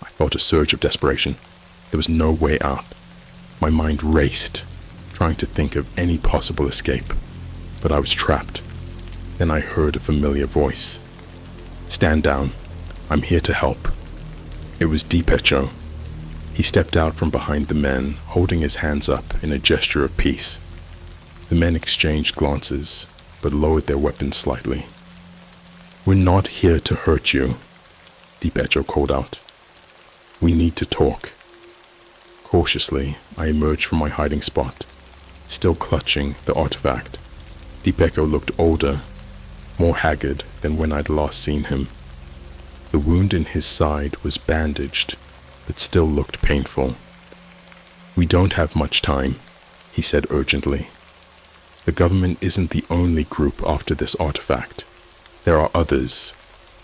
A: I felt a surge of desperation. There was no way out. My mind raced, trying to think of any possible escape, but I was trapped. Then I heard a familiar voice. "Stand down. I'm here to help." It was DiPecho. He stepped out from behind the men, holding his hands up in a gesture of peace. The men exchanged glances, but lowered their weapons slightly. "We're not here to hurt you," DiPecho called out. "We need to talk." Cautiously, I emerged from my hiding spot, still clutching the artifact. DiPecho looked older, more haggard than when I'd last seen him. The wound in his side was bandaged, but still looked painful. "We don't have much time," he said urgently. "The government isn't the only group after this artifact. There are others,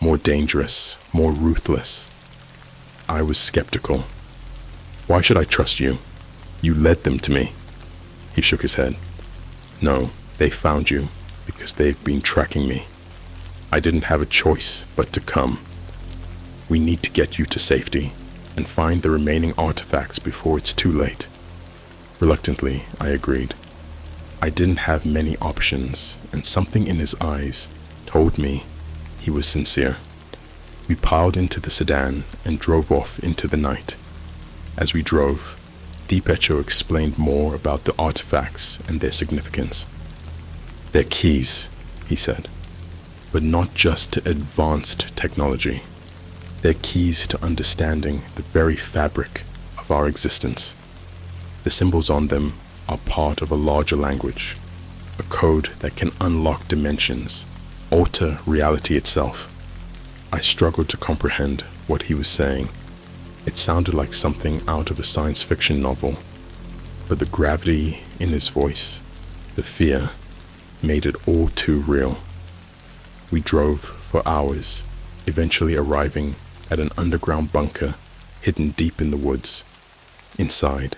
A: more dangerous, more ruthless." I was skeptical. "Why should I trust you? You led them to me." He shook his head. "No, they found you because they've been tracking me. I didn't have a choice but to come. We need to get you to safety and find the remaining artifacts before it's too late." Reluctantly, I agreed. I didn't have many options, and something in his eyes told me he was sincere. We piled into the sedan and drove off into the night. As we drove, DiPecho explained more about the artifacts and their significance. "They're keys," he said, "but not just to advanced technology. They're keys to understanding the very fabric of our existence. The symbols on them are part of a larger language, a code that can unlock dimensions, alter reality itself." I struggled to comprehend what he was saying. It sounded like something out of a science fiction novel, but the gravity in his voice, the fear, made it all too real. We drove for hours, eventually arriving at an underground bunker hidden deep in the woods. Inside,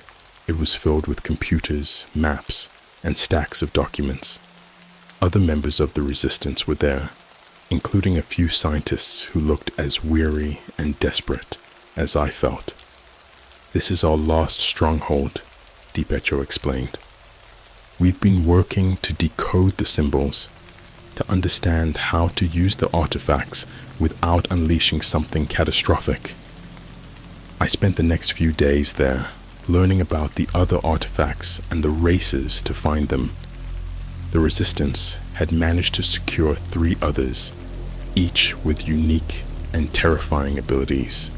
A: it was filled with computers, maps, and stacks of documents. Other members of the resistance were there, including a few scientists who looked as weary and desperate as I felt. "This is our last stronghold," DiPecho explained. "We've been working to decode the symbols, to understand how to use the artifacts without unleashing something catastrophic." I spent the next few days there, learning about the other artifacts and the races to find them. The Resistance had managed to secure 3 others, each with unique and terrifying abilities.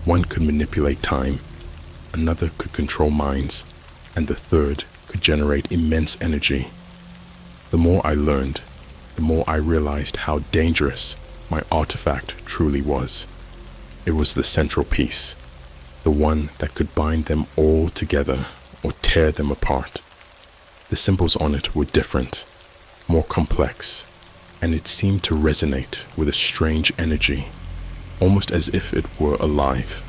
A: One could manipulate time, another could control minds, and the third could generate immense energy. The more I learned, the more I realized how dangerous my artifact truly was. It was the central piece, the one that could bind them all together or tear them apart. The symbols on it were different, more complex, and it seemed to resonate with a strange energy, almost as if it were alive.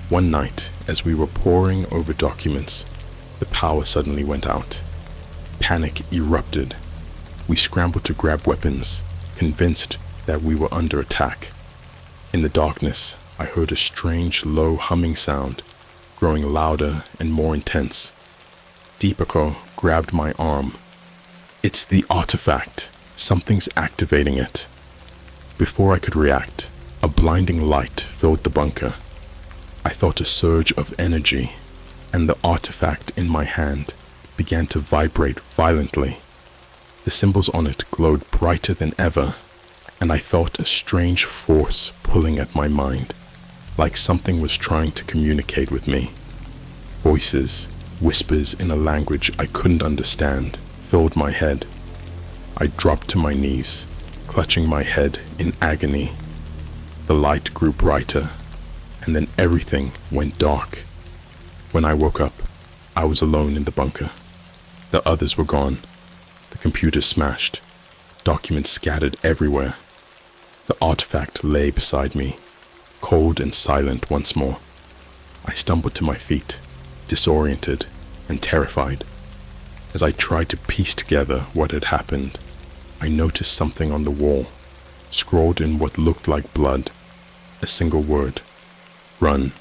A: One night, as we were poring over documents, the power suddenly went out. Panic erupted. We scrambled to grab weapons, convinced that we were under attack. In the darkness, I heard a strange, low humming sound, growing louder and more intense. DiPecho grabbed my arm. "It's the artifact. Something's activating it." Before I could react, a blinding light filled the bunker. I felt a surge of energy, and the artifact in my hand began to vibrate violently. The symbols on it glowed brighter than ever, and I felt a strange force pulling at my mind, like something was trying to communicate with me. Voices, whispers in a language I couldn't understand, filled my head. I dropped to my knees, clutching my head in agony. The light grew brighter, and then everything went dark. When I woke up, I was alone in the bunker. The others were gone, the computer smashed, documents scattered everywhere. The artifact lay beside me, cold and silent once more. I stumbled to my feet, disoriented and terrified. As I tried to piece together what had happened, I noticed something on the wall, scrawled in what looked like blood, a single word: "Run."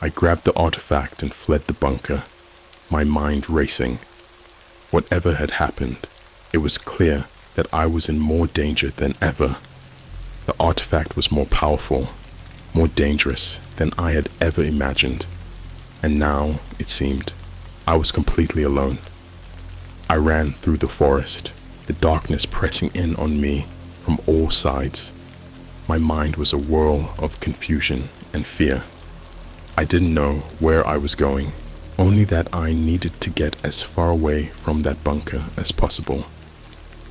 A: I grabbed the artifact and fled the bunker, my mind racing. Whatever had happened, it was clear that I was in more danger than ever. The artifact was more powerful, more dangerous than I had ever imagined. And now, it seemed, I was completely alone. I ran through the forest, the darkness pressing in on me from all sides. My mind was a whirl of confusion and fear. I didn't know where I was going, only that I needed to get as far away from that bunker as possible.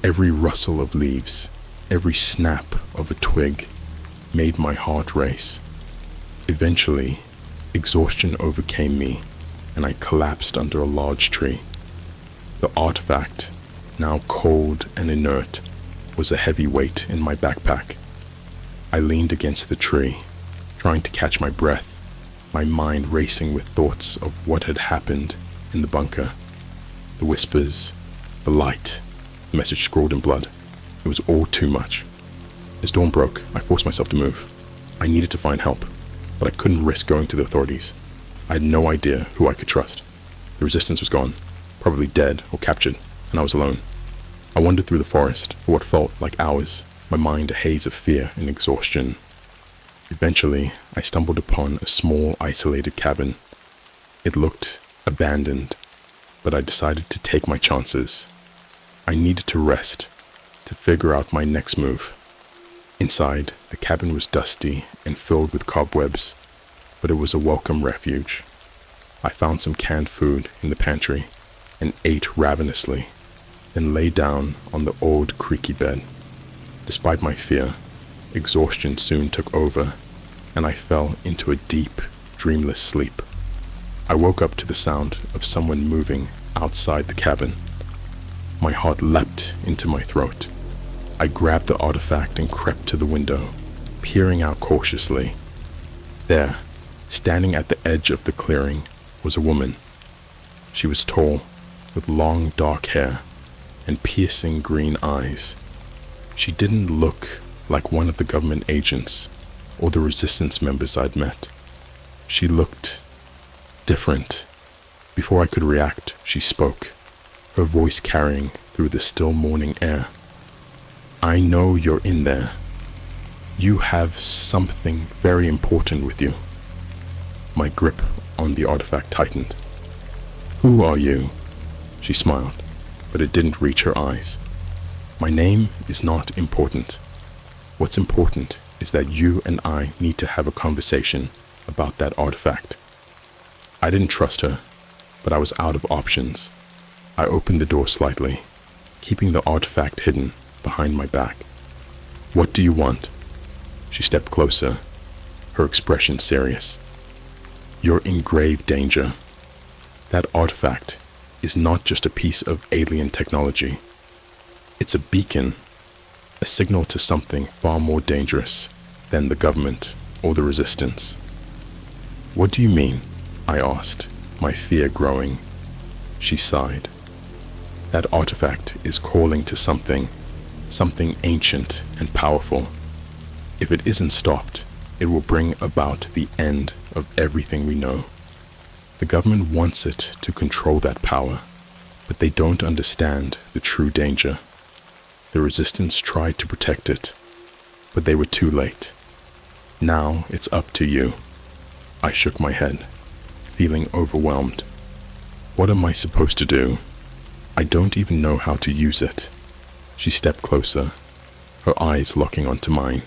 A: Every rustle of leaves, every snap of a twig made my heart race. Eventually, exhaustion overcame me, and I collapsed under a large tree. The artifact, now cold and inert, was a heavy weight in my backpack. I leaned against the tree, trying to catch my breath, my mind racing with thoughts of what had happened in the bunker. The whispers, the light, the message scrawled in blood. It was all too much. As dawn broke, I forced myself to move. I needed to find help, but I couldn't risk going to the authorities. I had no idea who I could trust. The resistance was gone, probably dead or captured, and I was alone. I wandered through the forest for what felt like hours, my mind a haze of fear and exhaustion. Eventually, I stumbled upon a small, isolated cabin. It looked abandoned, but I decided to take my chances. I needed to rest, to figure out my next move. Inside, the cabin was dusty and filled with cobwebs, but it was a welcome refuge. I found some canned food in the pantry and ate ravenously, then lay down on the old creaky bed. Despite my fear, exhaustion soon took over, and I fell into a deep, dreamless sleep. I woke up to the sound of someone moving outside the cabin. My heart leapt into my throat. I grabbed the artifact and crept to the window, peering out cautiously. There, standing at the edge of the clearing, was a woman. She was tall, with long dark hair and piercing green eyes. She didn't look like one of the government agents or the resistance members I'd met. She looked different. Before I could react, she spoke, her voice carrying through the still morning air. "I know you're in there. You have something very important with you." My grip on the artifact tightened. "Who are you?" She smiled, but it didn't reach her eyes. "My name is not important. What's important is that you and I need to have a conversation about that artifact." I didn't trust her, but I was out of options. I opened the door slightly, keeping the artifact hidden behind my back. "What do you want?" She stepped closer, her expression serious. "You're in grave danger. That artifact is not just a piece of alien technology. It's a beacon, a signal to something far more dangerous than the government or the resistance." "What do you mean?" I asked, my fear growing. She sighed. "That artifact is calling to something ancient and powerful. If it isn't stopped, it will bring about the end of everything we know. The government wants it to control that power, but they don't understand the true danger. The resistance tried to protect it, but they were too late. Now it's up to you." I shook my head, feeling overwhelmed. "What am I supposed to do? I don't even know how to use it." She stepped closer, her eyes locking onto mine.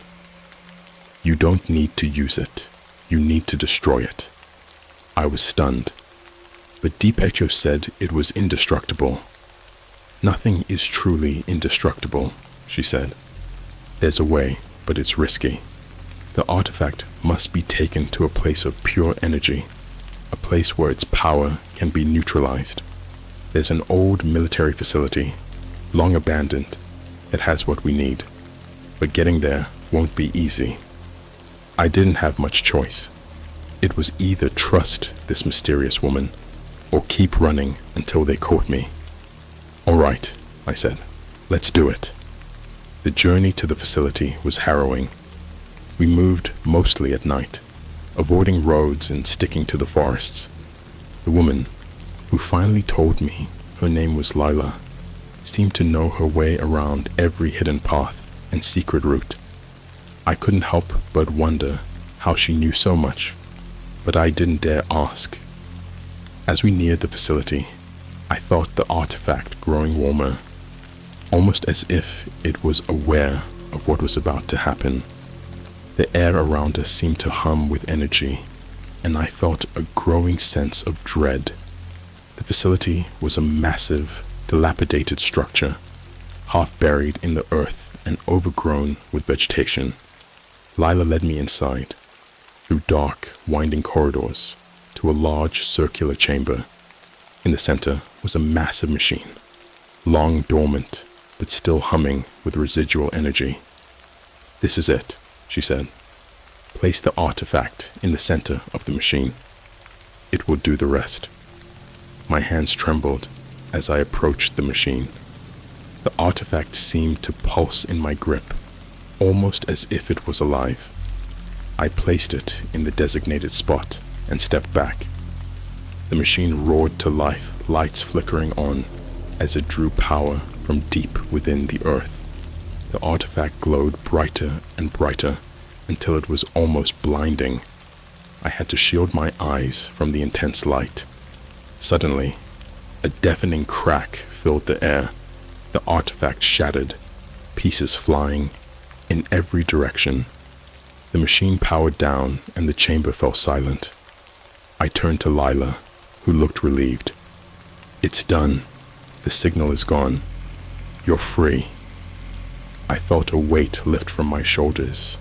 A: "You don't need to use it. You need to destroy it." I was stunned, but Deep Echo said it was indestructible. "Nothing is truly indestructible," she said. "There's a way, but it's risky. The artifact must be taken to a place of pure energy, a place where its power can be neutralized. There's an old military facility, long abandoned, that has what we need, but getting there won't be easy." I didn't have much choice. It was either trust this mysterious woman or keep running until they caught me. "All right," I said, "let's do it." The journey to the facility was harrowing. We moved mostly at night, avoiding roads and sticking to the forests. The woman, who finally told me her name was Lila, seemed to know her way around every hidden path and secret route. I couldn't help but wonder how she knew so much, but I didn't dare ask. As we neared the facility, I felt the artifact growing warmer, almost as if it was aware of what was about to happen. The air around us seemed to hum with energy, and I felt a growing sense of dread. The facility was a massive, dilapidated structure, half buried in the earth and overgrown with vegetation. Lila led me inside, through dark, winding corridors, to a large circular chamber. In the center was a massive machine, long dormant, but still humming with residual energy. "This is it," she said. "Place the artifact in the center of the machine. It will do the rest." My hands trembled as I approached the machine. The artifact seemed to pulse in my grip, almost as if it was alive. I placed it in the designated spot and stepped back. The machine roared to life, lights flickering on as it drew power from deep within the earth. The artifact glowed brighter and brighter until it was almost blinding. I had to shield my eyes from the intense light. Suddenly, a deafening crack filled the air. The artifact shattered, pieces flying in every direction. The machine powered down and the chamber fell silent. I turned to Lila, who looked relieved. "It's done. The signal is gone. You're free." I felt a weight lift from my shoulders,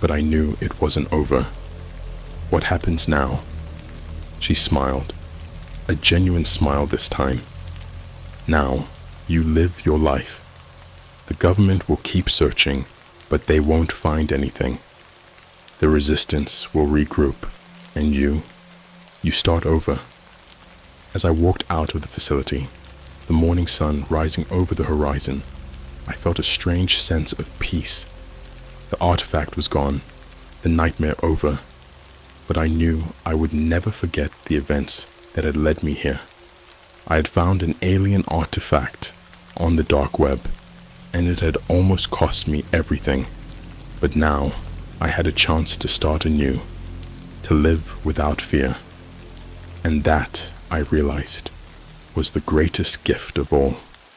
A: but I knew it wasn't over. "What happens now?" She smiled, a genuine smile this time. "Now, you live your life. The government will keep searching, but they won't find anything. The resistance will regroup, and you start over." As I walked out of the facility, the morning sun rising over the horizon, I felt a strange sense of peace. The artifact was gone, the nightmare over, but I knew I would never forget the events that had led me here. I had found an alien artifact on the dark web, and it had almost cost me everything, but now I had a chance to start anew, to live without fear. And that, I realized, was the greatest gift of all.